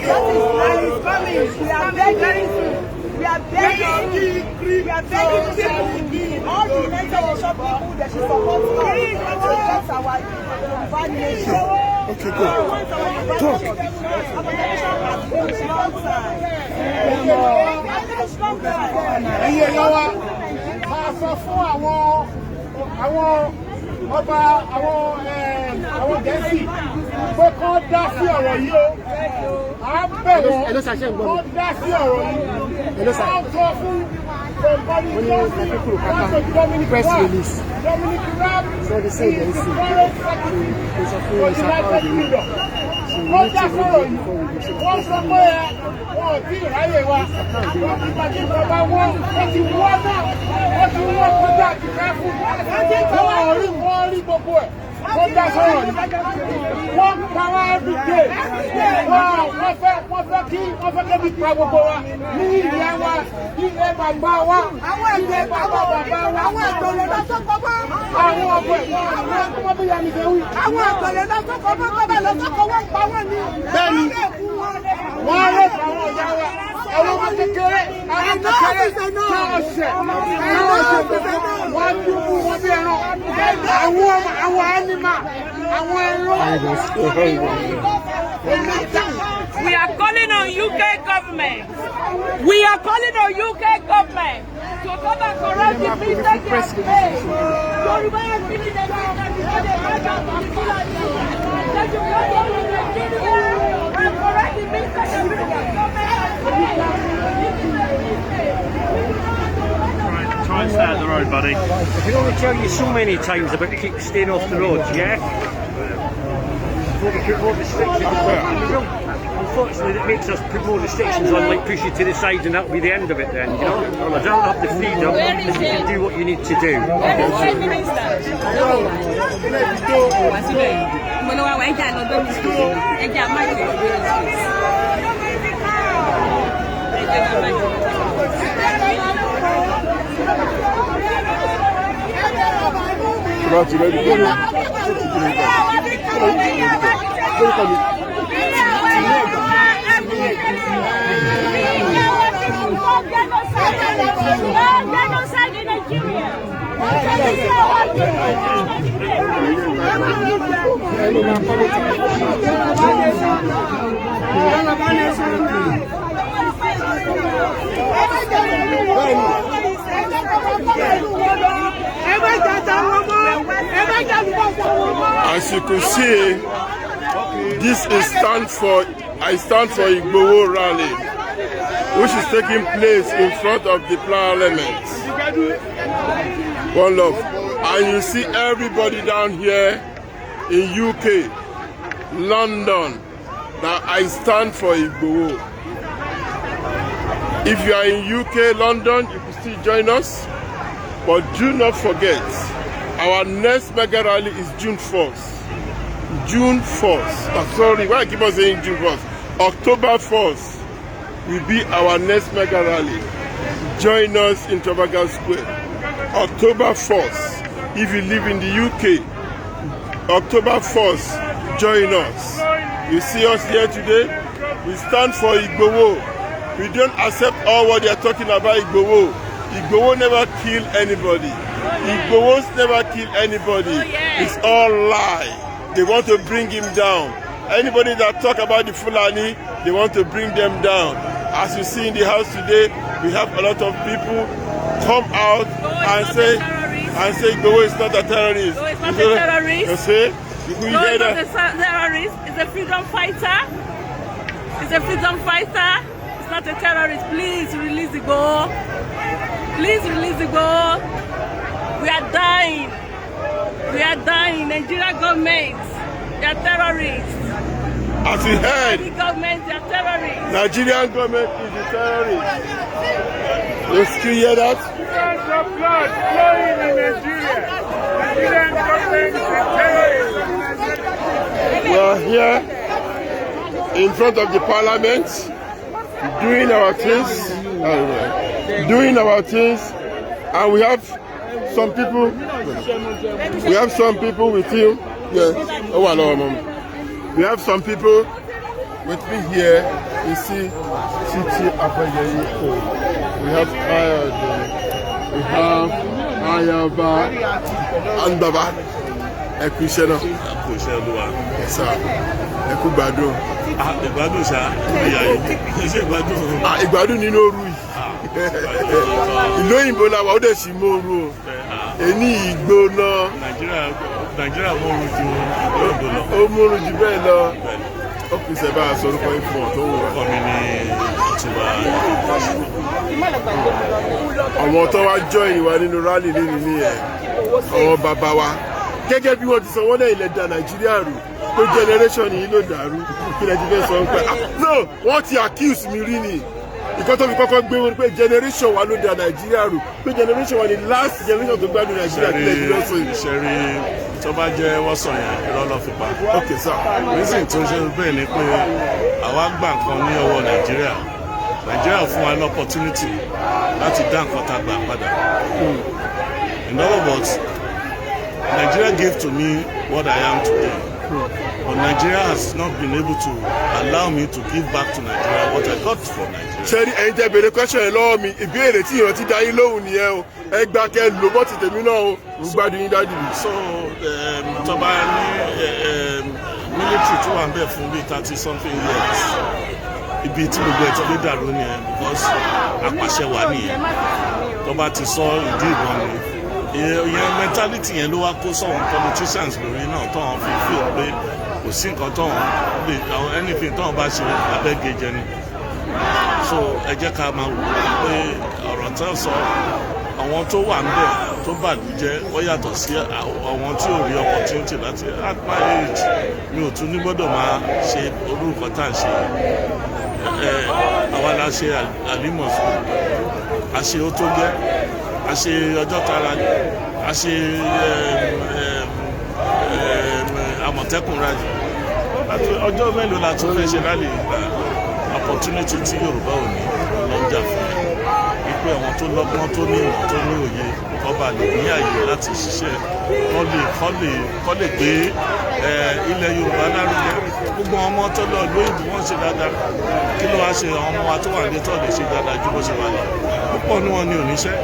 Yoruba nation We are begging people, all the United Nations people that should support us to get our Yoruba nation. Okay, go. Ẹ̀yin èèyàn wa máa sọ fún àwọn ọba àwọn Gẹ̀ẹ́sì pé kán dá sí ọ̀rọ̀ yìí o. À ń bẹ̀ wọ́n kán dá sí ọ̀rọ̀ yìí. Wọ́n sọ fún Dominic Raab, the foreign secretary for the United Kingdom. Wọ́n dá sọ̀rọ̀ yìí. Wọ́n sọ pé wọn ò tí ì ráyè wa. Wọ́n ti bàjẹ́ ìjọba wọn. Wọ́n ti wọ́n náà. Wọ́n ti wọ́n kọjá àti káfù. Wọ́n rí gbogbo ẹ̀. Wọ́n dá sọ̀rọ̀ yìí. Wọ́n pa wá everyday. Wọ́n fẹ́ kí pa gbogbo wa. Ní ilé wa, ilé bàbá wa, ilé bàbá wa. Àwọn àgbọ̀lẹ̀ lọ sọ́kọ̀ bọ́. Àwọn ọ̀gbẹ̀ wọ́n bí yàmi fẹ́ wí. Àwọn àgbọ̀lẹ̀ lọ sọ́kọ̀ bọ́ tọ́bẹ̀ lọ sọ́kọ̀ wọ́n pa wọ́n ní. Bẹ́ẹ̀ni, wọ́n rẹ̀ àwọn ọ̀gá wa. Àwọn ọmọ kékeré, àwọn kékeré tí wọ́n ṣẹ̀. Wọ́n dúró wọn bí ẹran. Àwọn ẹnìmá, àwọn ẹran. We are calling on UK government. We are calling on UK government to come and correct the mistake they have made. Yoruba has been in the government before they went out to kill us. That you come here in Nigeria and correct the mistake the British government has made. This is a mistake. Try and stay out the road, buddy. I can only tell you so many times about keep staying off the roads, yeah? Before we put more restrictions on. Unfortunately, it makes us put more restrictions on, like push you to the side, and that'll be the end of it then, you know? Well, I don't have the freedom, then you can do what you need to do. Genocide in Nigeria. As you can see, This is I stand for Igboho rally, which is taking place in front of the Parliament. One love. And you see everybody down here in UK, London, that I stand for Igboho. If you are in UK, London, you can still join us. But do not forget, our next mega rally is June 1st. June 1st. Sorry, why I keep on saying June 1st? October 1st will be our next mega rally. Join us in Trafalgar Square. October 1st. If you live in the UK, October 1st, join us. You see us here today? We stand for Igboho. We don't accept all what they are talking about Igboho. Igboho never kill anybody. Igboho's never kill anybody. It's all lie. They want to bring him down. Anybody that talk about the Fulani, they want to bring them down. As you see in the house today, we have a lot of people come out and say Igboho is not a terrorist. No, it's not a terrorist. You see? No, it's not a terrorist. It's a freedom fighter. It's a freedom fighter. It's not a terrorist. Please release Igboho. Please release Igboho. We are dying. We are dying. Nigeria government, they are terrorists. As we heard, the government, they are terrorists. Nigerian government is a terrorist. You still hear that? There's the blood flowing in Nigeria. Nigerian government is terrorists. We are here in front of the Parliament, doing our things, and we have some people. We have some people with you. Yeah. Oh, hello, Mom. We have some people with me here. You see, Titi Abayeye. We have Ayaba and Baba. Ekushena. Yes, sir. Ekubado. Ìgbádùn ṣá ìyá yìí ṣe ìgbádùn. Ìgbádùn nínú òru yìí. Ìlú òyìnbó la wà ó dẹ̀ sì mú òru o. Èní ìgbóná. Nàìjíríà mú òru ju òyìnbó lọ. Ó mú òru ju bẹ́ẹ̀ lọ. Ó kì í ṣe bá a sọ orúkọ yìí fún ọ tó wù wá. Ọkọ mi ní ìtura. Àwọn tó wá join wa nínú rally nínú nìyẹn. Àwọn bàbá wa. Gẹ́gẹ́ bí wọ́n ti sọ wọ́n náà ilẹ̀ da Nàìjíríà rú. Pé generation yìí ló dàrú. Kí lẹ ti fẹ́ sọ pé no wọ́n ti accuse mi rí ni. Ìkan tó fi kọ́kọ́ gbé wọn pé generation wa ló da Nàìjíríà rú. Pé generation wa ni last generation tó gbádùn Nàìjíríà kí lẹ ti fẹ́ sọ yìí. Ìṣẹ̀rí tó bá jẹ́ wọ́n sọ yẹn irọ́ ló fi pa. Ok sir. Reason tó ṣe bẹ́ẹ̀ ni pé àwa gbà nǹkan ní ọwọ́ Nàìjíríà. Nàìjíríà fún wa ní opportunity láti dá nǹkan tá a gbà padà. In other words, Nigeria gave to me what I am today. But Nigeria has not been able to allow me to give back to Nigeria what I got from Nigeria. Ṣé ẹ̀yin tẹ́ béèrè question yẹn lọ́wọ́ mi ìbéèrè tí ìrántí dá yín lóhùn nìyẹn o ẹ gbà kẹ́ lò bọ́ ti tèmi náà o ń gbádùn yín dájú mi. So tó bá ní military tó wà ń bẹ̀ fún bíi 30 something years ibi tí gbogbo ẹ̀ ti gbé dàrú nìyẹn because apàṣẹ wà nìyẹn tó bá ti sọ ìdí ìbọn mi. Ìyẹn mentality yẹn ló wá kó sọ̀rọ̀ politicians lórí náà tó wọn fi feel pé kò sí nǹkan tó wọn lè anything tó wọn bá ṣe abẹ́gẹ́jẹ ni. So ẹ jẹ́ ká máa wò ó pé ọ̀rọ̀ tó sọ àwọn tó wà níbẹ̀ tó bàlújẹ́ ó yàtọ̀ sí àwọn tí ò rí opportunity láti at my age mi ò tún ní gbọ́dọ̀ máa ṣe orúkọ tá à ń ṣe àwa la ṣe àlímọ̀sùn àṣe ó tó gẹ́ a ṣe ọjọ́ tara a ṣe àmọ̀tẹ́kùn rally ọjọ́ mélòó la tún fẹ́ ṣe rally opportunity tí Yorùbá ò ní lọ́jà fún ẹ wípé àwọn tó lọ́gbọ́n tó ní ìmọ̀ tó ní òye ọba lè ní àyè láti ṣiṣẹ́ kọ́ lè gbé ilẹ̀ Yorùbá lárugẹ gbogbo ọmọ tó lọ lóyìnbó wọ́n ṣe dáadáa kí ló wá ṣe àwọn ọmọ wa tó wà ní tó lè ṣe dáadáa ju bó ṣe wà lọ púpọ̀ ní wọn ní oníṣẹ́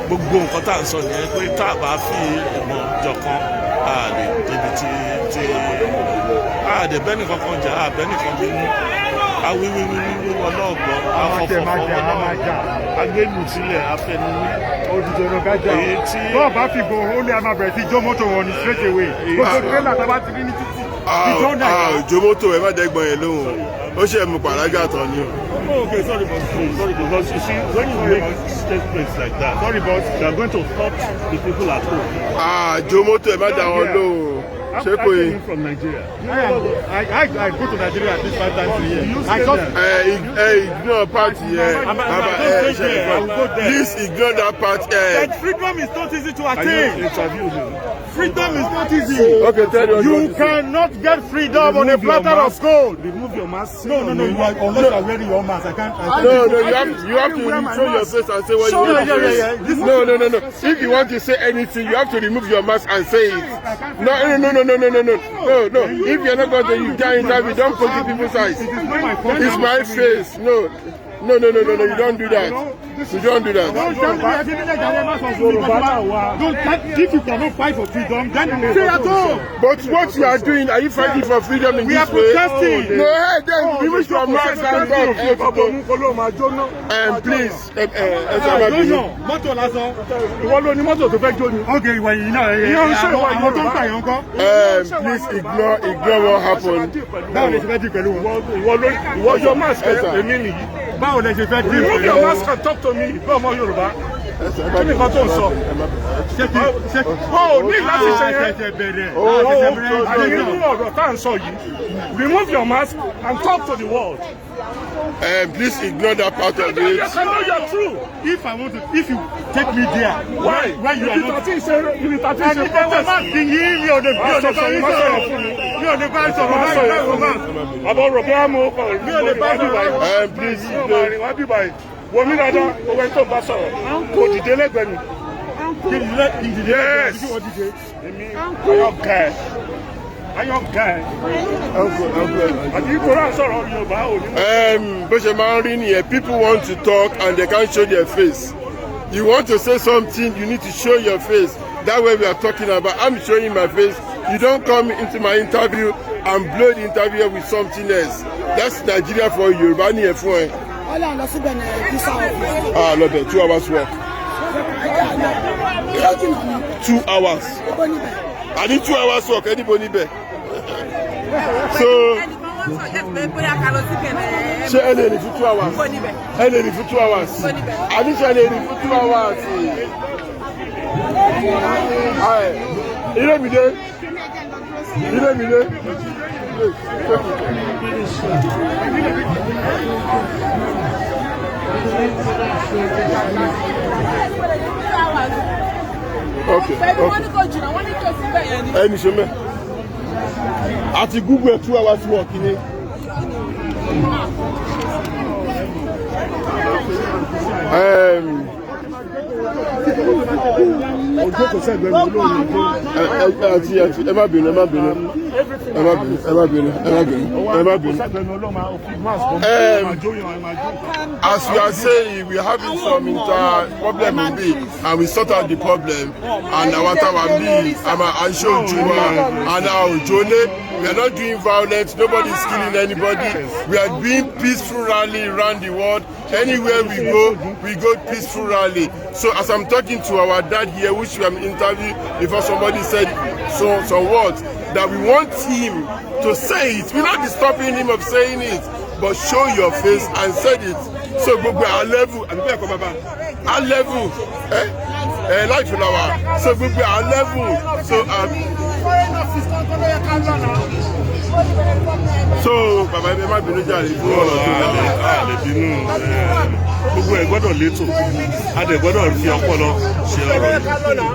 gbogbo nǹkan tá à ń sọ nìyẹn pé tá a bá fi ìmọ̀ jọkan a lè débi tí a dẹ̀ bẹ́ẹ̀ nìkan kan jà a bẹ́ẹ̀ nìkan bínú awíwíwíwí ọlọ́ọ̀gbọ́n afọ̀fọ̀fọ̀ agbẹ́lù sílẹ̀ afẹnuwí. Òdìjọ́nà gájà bọ́ọ̀ bá fi gbọ́ ó lé a máa bẹ̀rẹ̀ sí jó mọ́tò wọn ní straight away gbogbo tírélà tá a bá ti rí ní títì. Jomoto ẹ má dẹ́gbọ́n yẹn lóhùn ó ṣe mú pàrágà tán ni. Okay, sorry, because you see, when you make statements like that, sorry, but you are going to hurt the people at home. Jomoto ẹ má dá wọn lóhùn. I'm from Nigeria. I go to Nigeria at least 5 times a year. Ignore party. Please ignore that part. But freedom is not easy to attain. Freedom is not easy. Okay, tell you cannot get freedom on a platter of gold. Remove your mask. No. Unless you are wearing your mask, I can't. No. You have to show your face and say what you want to say. No. If you want to say anything, you have to remove your mask and say it. No. If you're not going to, you can't interview. Don't put the people's eyes. It's my face. No. You don't do that. You don't do that. If you cannot fight for freedom, then stay at home. But what you are doing, are you fighting for freedom in this way? We are protesting. No, then remove your mask and talk. Please, please ignore what happened. Báwo lẹ ṣe fẹ́ dín ìwé? Remove your mask and talk to me. Ìgbọ́ ọmọ Yorùbá. Kí ni nǹkan tó ń sọ? Ní láti ṣe yẹn. Nínú ọ̀rọ̀ tá à ń sọ yìí. Remove your mask and talk to the world. Please ignore that part of it. You can know you're true. If you take me there, why you are not? People want to talk and they can't show their face. You want to say something, you need to show your face. That way we are talking about. I'm showing my face. You don't come into my interview and blow the interview with something else. That's Nigeria for you. Love it. 2 hours work. 2 hours. I need 2 hours work. Anybody there? So, ṣé ẹ lè rìn fún 2 hours? Ẹ lè rìn fún 2 hours. Àníṣe lè rìn fún 2 hours. Iremide. Okay. Ẹni ṣe mẹ́. Àti Google 2 hours work ni. Ẹ má bínú. As we are saying, we are having some problem with me, and we sort out the problem. And our Tawambi, and Shojuma, and our Jone, we are not doing violence. Nobody is killing anybody. We are doing peaceful rally around the world. Anywhere we go peaceful rally. So as I'm talking to our dad here, which we have interviewed before, somebody said some words that we want him to say it. We're not stopping him of saying it, but show your face and say it. So go our level, life in our. So go our level. So bàbá ẹ má bínú jàre fún ọ̀rọ̀ tó lè bínú gbogbo ẹ̀ gbọ́dọ̀ létò a dẹ̀ gbọ́dọ̀ fi ọpọlọ ṣe ọ̀rọ̀ yìí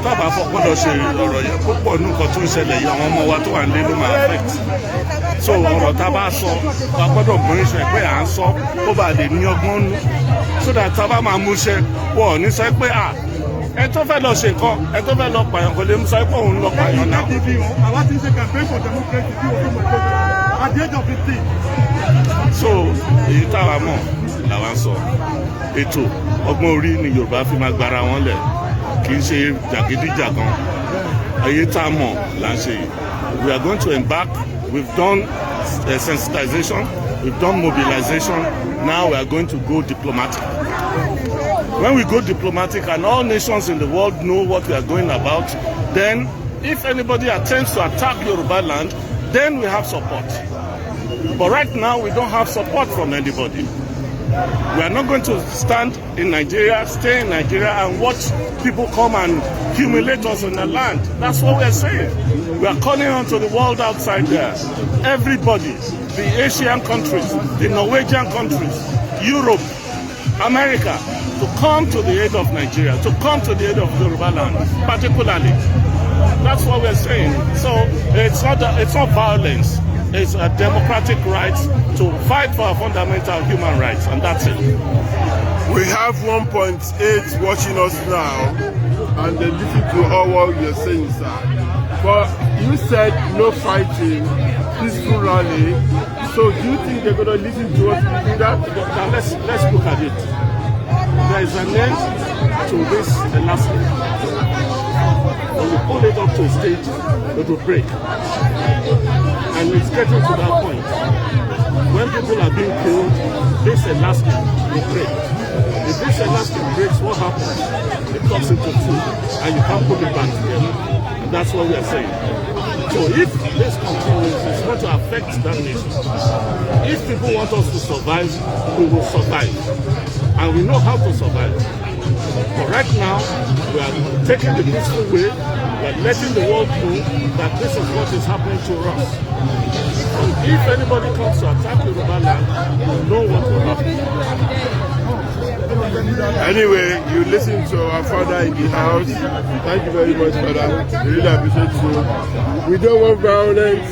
tábà fọpọlọ ṣe ọ̀rọ̀ yẹn púpọ̀ nǹkan tó ń ṣẹlẹ̀ yìí àwọn ọmọ wa tó wà nílé ló máa affect so ọ̀rọ̀ tá a bá sọ wa gbọ́dọ̀ mú iṣẹ́ pé à ń sọ kó bá lè ní ọgbọ́n nú so that tá a bá máa mú iṣẹ́ wọ̀ ní sọ pé ẹ tó fẹ́ lọ ṣe nǹkan ẹ tó fẹ́ lọ pààyàn kò lè mú sọ pé òun lọ pààyàn náà. àwa ti ń ṣe campaign for democracy bí òfin mọ̀ at the age of 15. so èyí táwa mọ̀ làwa ń sọ ètò ọgbọ́n orí ni Yorùbá fi máa gbára wọn lẹ̀ kì í ṣe jàgídíjàgan èyí tá a mọ̀ là ń ṣe yìí. We are going to embark. We've done sensitization, we've done mobilization. Now we are going to go diplomatic. When we go diplomatic and all nations in the world know what we are going about, then if anybody attempts to attack Yoruba land, then we have support. But right now, we don't have support from anybody. We are not going to stand in Nigeria, stay in Nigeria, and watch people come and humiliate us in the land. That's what we are saying. We are calling on to the world outside there. Everybody, the Asian countries, the Norwegian countries, Europe, America, to come to the aid of Nigeria, to come to the aid of Yoruba land, particularly. That's what we're saying. So it's not violence. It's a democratic right to fight for our fundamental human rights, and that's it. We have 1.8 watching us now, and they listen to all what you're saying, sir. But you said no fighting, peaceful rally. So do you think they're going to listen to us to do that? Now let's look at it. There is an end to this elastic. When we pull it up to a stage, it will break. And it's getting to that point. When people are being killed, this elastic will break. If this elastic breaks, what happens? It cuts into two, and you can't put it back together. And that's what we are saying. So if this continues, it's going to affect that nation. If people want us to survive, we will survive. And we know how to survive. But right now, we are taking the peaceful way. We are letting the world know that this is what is happening to us. And if anybody comes to attack Yoruba land, we know what will happen. Anyway, you listen to our father in the house. Thank you very much, father. We really appreciate you. We don't want violence.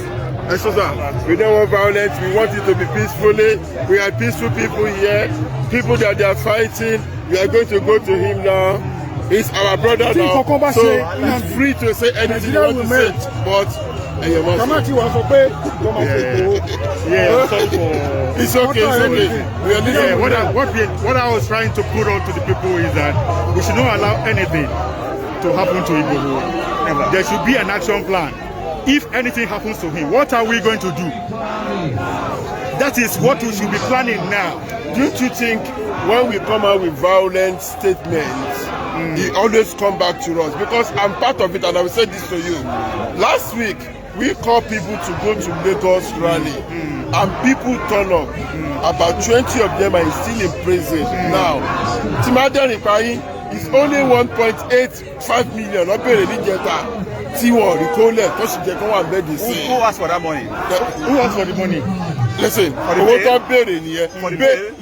We don't want violence. We want it to be peacefully. We are peaceful people here. People that they are fighting. We are going to go to him now. He's our brother now. So he's free to say anything he wants to say. But it's okay, it's okay. We are listening. What I was trying to put on to the people is that we should not allow anything to happen to Igboho. There should be an action plan. If anything happens to him, what are we going to do? That is what we should be planning now. Don't you think when we come out with violent statements, he always come back to us? Because I'm part of it, and I will say this to you. Last week, we called people to go to Lagos rally, and people turn up. About 20 of them are still in prison now. Timade Ripayi is only 1.85 million. Who asked for that money? Who asked for the money? Listen,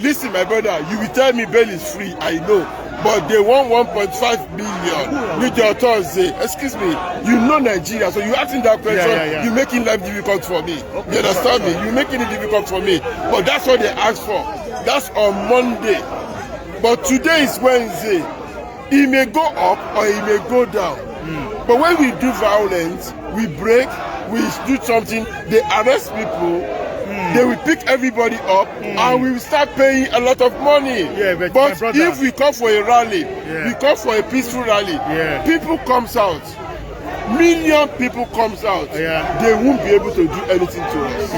listen, my brother, you will tell me bail is free, I know. But they want 1.5 billion with your Thursday. Excuse me, you know Nigeria, so you asking that question, you're making life difficult for me. You understand me? You're making it difficult for me. But that's what they asked for. That's on Monday. But today is Wednesday. It may go up or it may go down. But when we do violence, we break, we do something, they arrest people, they will pick everybody up, and we will start paying a lot of money. But if we come for a rally, we come for a peaceful rally, people comes out, million people comes out, they won't be able to do anything to us.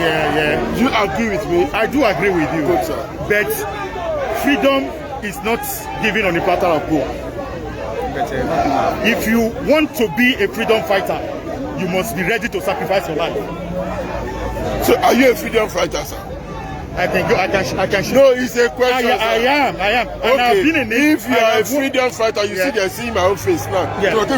Do you agree with me? I do agree with you. Good, sir. But freedom is not given on a platter of gold. If you want to be a freedom fighter, you must be ready to sacrifice your life. So, are you a freedom fighter, sir? I can. No, it's a question. I am. And okay. I've been in it. If you are a freedom fighter, you see they're seeing my own face now. We want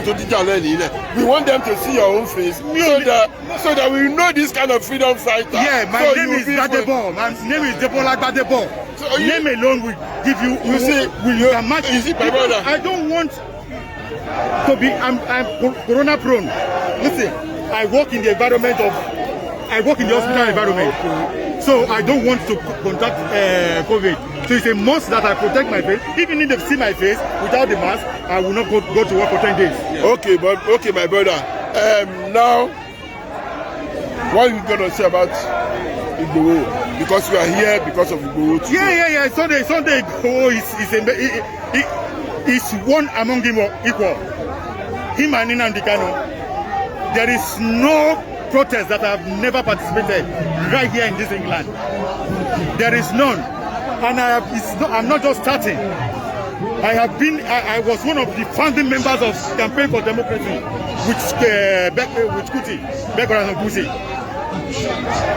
them to see your own face so that we know this kind of freedom fighter. Yeah, my name is Gbadebo. My name is Debola Gbadebo. So name alone will give you. You see, you can match. You see, my brother. I don't want to be. I'm corona prone. Listen, I work in the environment of. I work in the hospital environment, so I don't want to contact COVID. So it's a must that I protect my face. Even if they see my face without the mask, I will not go to work for 10 days. Okay, my brother. Now, what are you gonna say about Igboho? Because we are here because of Igboho today. Yeah. Sunday Igboho is one among them equal. Him and Nnamdi Kanu. There is no protest that I have never participated right here in this England. There is none, and I'm not just starting. I was one of the founding members of Campaign for Democracy with Kuti, Begora Kuti.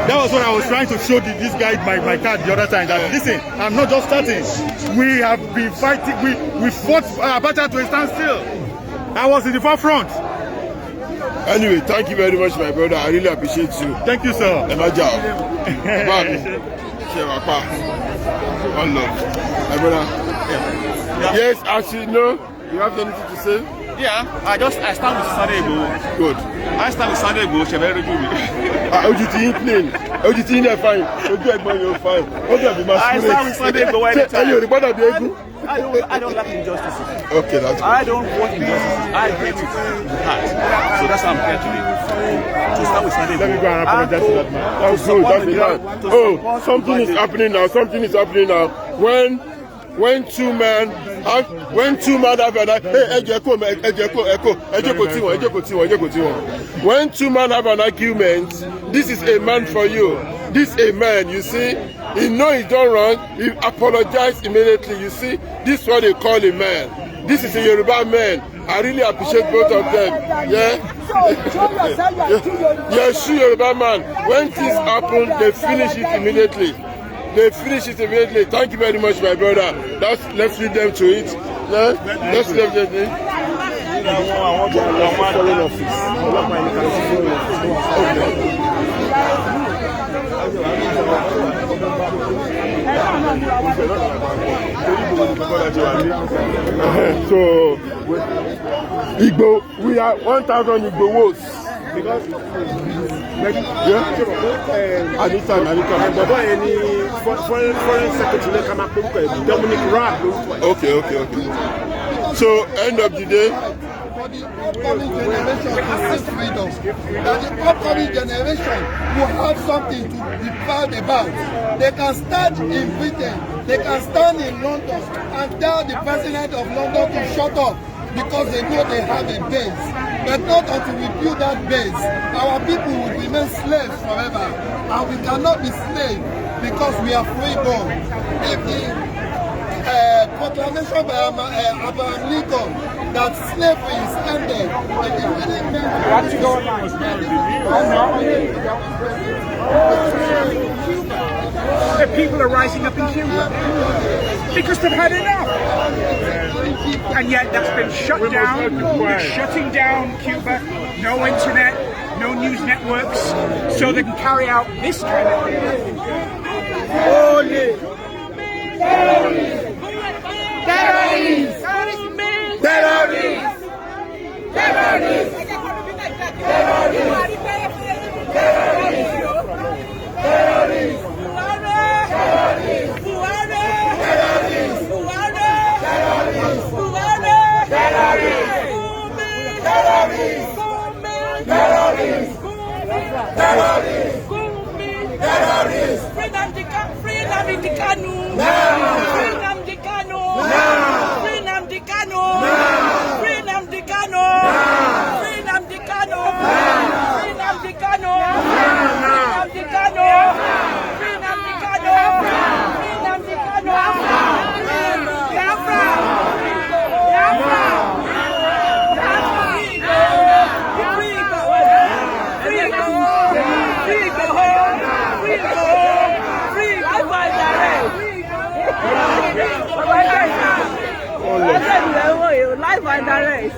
That was what I was trying to show this guy my card the other time. That listen, I'm not just starting. We have been fighting. We fought Abacha to a standstill. I was in the forefront. Anyway, thank you very much, my brother. I really appreciate you. Thank you, sir. One love. My brother. Yes, as you know, you have anything to say? Yeah, I stand with Sunday Igboho. Good. I stand with Sunday Igboho. She very good. OGT plain. OGT in there fine. You're fine. I stand with Sunday Igboho anytime. I don't like injustices. Okay, that's good. I don't want injustices. I hate it with heart. So that's why I'm here today. To start with Sunday Igboho. Let me go and apologize to that man. That's good. That's the man. Oh, something is happening now. Something is happening now. When two men have when two men have an argument, this is a man for you. This a man, you see, he know he done wrong, he apologize immediately. You see, this is what they call a man. This is a Yoruba man. I really appreciate both of them. Yeah. Yes, Yoruba man. When things happen, they finish it immediately. Thank you very much, my brother. Let's lead them to it. Yeah? Let's leave them to it. So, Igbo, we are 1,000 Igbo votes. Yeah? Anytime. Foreign Secretary Dominic Raab. Okay. So, end of the day. The upcoming generation has freedom. That the upcoming generation will have something to be proud about. They can stand in Britain, they can stand in London and tell the president of London to shut up because they know they have a base. But not until we build that base, our people will remain slaves forever. And we cannot be slaves because we are freeborn. If the proclamation by Abraham Lincoln that slavery is ended, The people are rising up in Cuba because they've had enough. And yet that's been shut down. They're shutting down Cuba. No internet, no news networks, so they can carry out this kind of thing. Terrorists! Live and direct.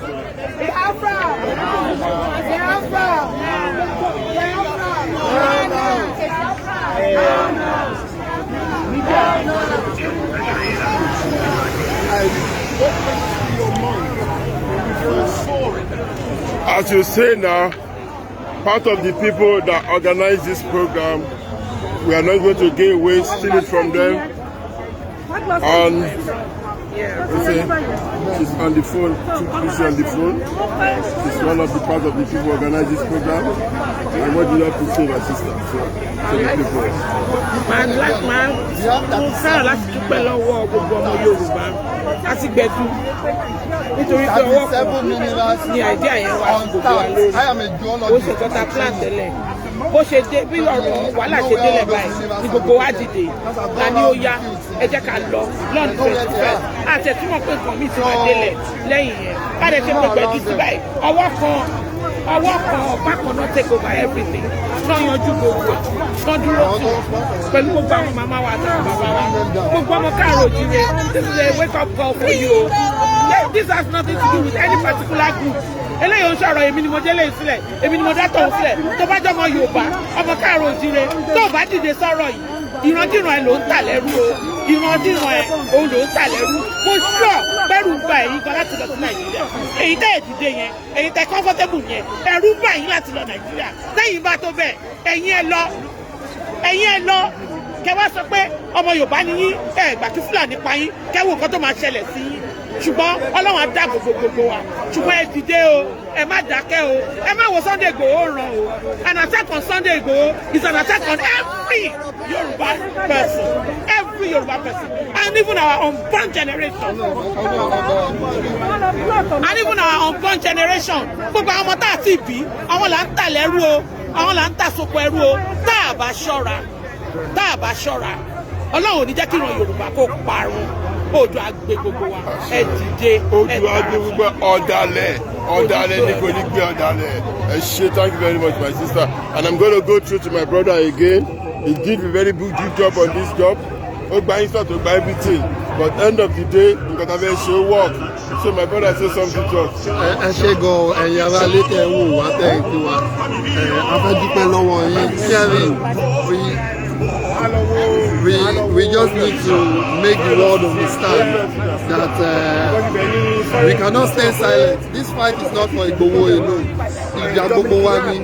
As you say now, part of the people that organize this program, we are not going to give away, steal it from them. And she's on the phone. She's on the phone. She's one of the part of the people who organize this program. And what do you have to say, my sister? To the people. Mo fẹ́ràn láti dúpẹ́ lọ́wọ́ gbogbo ọmọ Yorùbá láti gbẹ̀dú nítorí pé ọwọ́ kan ní àìdíà yẹn wá sí gbogbo wa lórí ó ṣe tọ́ta plan tẹ́lẹ̀ bó ṣe dé bí ọ̀rọ̀ wàhálà ṣe délẹ̀ báyìí ní gbogbo wa dìde la ní ó yá ẹ jẹ́ ká lọ lọ́nà 21st àtẹ̀túmọ̀ pé nǹkan mi ti máa délẹ̀ lẹ́yìn yẹn bá dẹ̀ ṣe pé gbẹ̀dú sí báyìí ọwọ́ kan ọwọ́ kan ọ̀pá kan náà take over everything náà yanjú gbogbo náà dúró sí pẹ̀lú gbogbo àwọn màmá wa àti bàbá wa gbogbo ọmọ káàrọ̀ òjìrè this is a wake up call for you this has nothing to do with any particular group eléyìí ń sọ̀rọ̀ èmi ni mo délé sílẹ̀ èmi ni mo dá tọ̀hún sílẹ̀ tó bá jọmọ Yorùbá ọmọ káàrọ̀ òjìrè tó bá dìde sọ̀rọ̀ yìí ìrandíran ẹ ló ń tà lẹ́rú o ìrandíran ẹ òun ló ń tà lẹ́rú mo sọ bẹ́rù ń ba ẹ̀yin gan láti lọ sí Nàìjíríà èyí tẹ́ ẹ̀ dìde yẹn èyí tẹ́ comfortable yẹn ẹ̀rù ń bà yín láti lọ Nàìjíríà lẹ́yìn bá tó bẹ́ẹ̀ ẹ̀yin ẹ lọ kẹwàá sọ pé ọmọ Yorùbá ni yín ẹ gbà kí Fúlàní pa yín kẹwò nǹkan tó máa ṣẹlẹ̀ sí yín ṣùgbọ́n Ọlọ́run á dá gbogbo wa ṣùgbọ́n ẹ dìde o ẹ má dákẹ́ o ẹ má wo Sunday Igboho ràn o an attack on Sunday Igboho is an attack on every Yoruba person and even our unborn generation gbogbo àwọn ọmọ tá a ti bí àwọn là ń tà lẹ́rú o àwọn là ń tà sóko ẹrú o tá a bá ṣọ́ra Ọlọ́run ò ní jẹ́ kí ìran Yorùbá kó parun Oòduà gbé gbogbo wa ẹ dìde. Oòduà gbé gbogbo ọ̀dàlẹ̀ ní kò ní gbé ọ̀dàlẹ̀. Ẹ ṣé, thank you very much my sister, and I'm going to go through to my brother again. He did a very good job on this job. Ó gba insult, ó gba everything, but end of the day nǹkan tá a fẹ́ ṣe work. So my brother say something to us. Ẹ ṣé gan ẹ̀yin ará létẹ̀ ń wò wá tẹ̀ ń pè wá. A fẹ́ dúpẹ́ lọ́wọ́ yín. Sharing we just need to make the world understand that we cannot stay silent. This fight is not for Igboho alone. Ìjà gbogbo wa ni,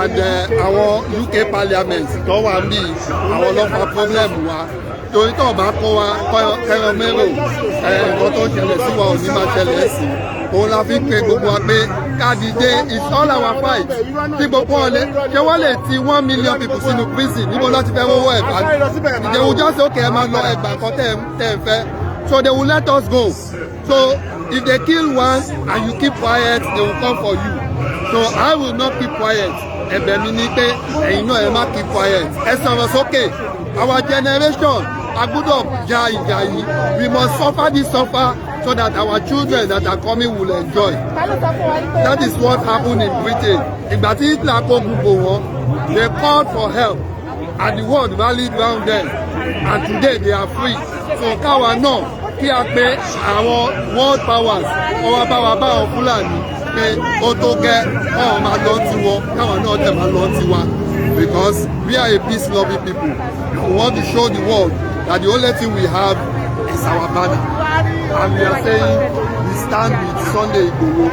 and àwọn UK parliament tó wà ní àwọn ọlọ́pàá problem wa. Torí tó bá kọ́ wa kẹ́rọ mẹ́rò nǹkan tó ṣẹlẹ̀ sí wa ò ní máa ṣẹlẹ̀ sí. Òun la fi pe gbogbo wa pé kádìdé is all our fight. Tí gbogbo ọ̀lẹ́ ṣé wọ́n lè ti 1 million people sínú prison níbo láti fẹ́ wọ́wọ́ ẹ̀bá. They will just say okay ẹ máa lọ ẹgbà kan tẹ̀ ń fẹ́. So they will let us go. So if they kill one and you keep quiet, they will come for you. So I will not keep quiet. Ẹ̀bẹ̀ mi ni pé ẹ̀yin náà ẹ má keep quiet. Ẹ sọ̀rọ̀ sókè. Our generation agbọ́dọ̀ ja ìjà yìí. We must suffer this suffer so that our children that are coming will enjoy. That is what happened in Britain. Ìgbà tí Hitler kó gbogbo wọn, they called for help and the world rallied round them, and today they are free. So káwa náà kí a pé àwọn world powers ọwọ́ bá wa bá àwọn Fúlàní pé ó tó gẹ́ káwọn máa lọ tiwọn káwọn náà tẹ̀ máa lọ tiwa, because we are a peace-loving people. We want to show the world that the only thing we have is our banner. And we are saying we stand with Sunday Igboho.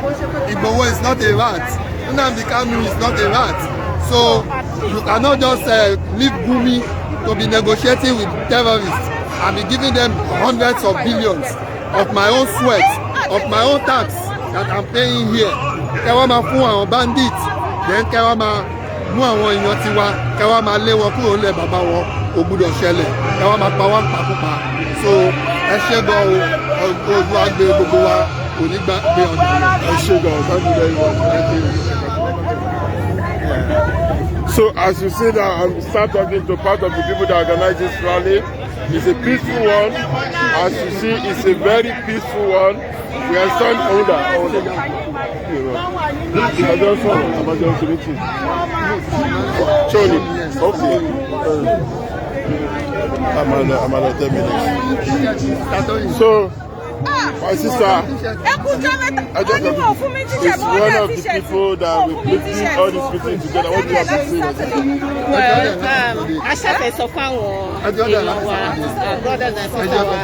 Igboho is not a rat. Nnamdi Kanu is not a rat. So you cannot just leave Gumi to be negotiating with terrorists and be giving them hundreds of billions of my own sweat, of my own tax that I'm paying here. Kẹwàá máa fún àwọn bandits, then kẹwàá máa mú àwọn èèyàn tiwa, kẹwàá máa lé wọn kúrò nílẹ̀ bàbá wọn, kò gbúdọ̀ ṣẹlẹ̀, kẹwàá máa pa wọ́n pàkúpà. So ẹ ṣé gan o, Oòduà gbé gbogbo wa, kò ní gbé ọ̀dọ̀ rẹ̀. Ẹ ṣé gan, thank you very much. Thank you. So as you see now, I'm start talking to part of the people that organize this rally. It's a peaceful one. As you see, it's a very peaceful one. We are standing under. Okay. I'm at 10 minutes. So, my sister, is one of the people that will bring all these people together. What do you have to say? Well, I ṣàfẹ́ sọ fáwọn èèyàn wa, brothers and sisters wa,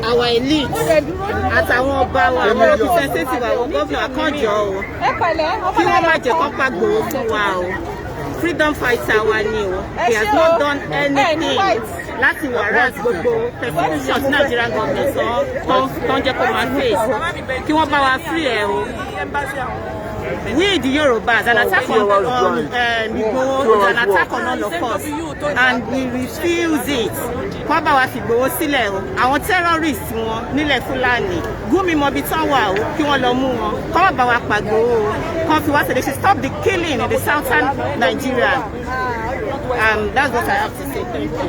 our elite àtàwọn ọba wa, àwọn representative àwọn gómìnà àkànjọ o, kí wọ́n má jẹ́ kó pàgbòrò fún wa o. Freedom fighter wa ni o, he has not done anything láti warrant gbogbo persecution Nigerian government tó ń jẹ́ kó máa face, kí wọ́n bá wa free ẹ̀ o. We the Yorubas, an attack on Igboho is an attack on all of us, and we refuse it. Wọ́n bá wa fi Igboho sílẹ̀ o. Àwọn terrorists wọn nílẹ̀ Fúlàní, Gumi mọbi tán wà o, kí wọ́n lọ mú wọn. Kọ́ bá wa pa Igboho o. Kọ́ fi wá they should stop the killing in the southern Nigeria. That's what I have to say.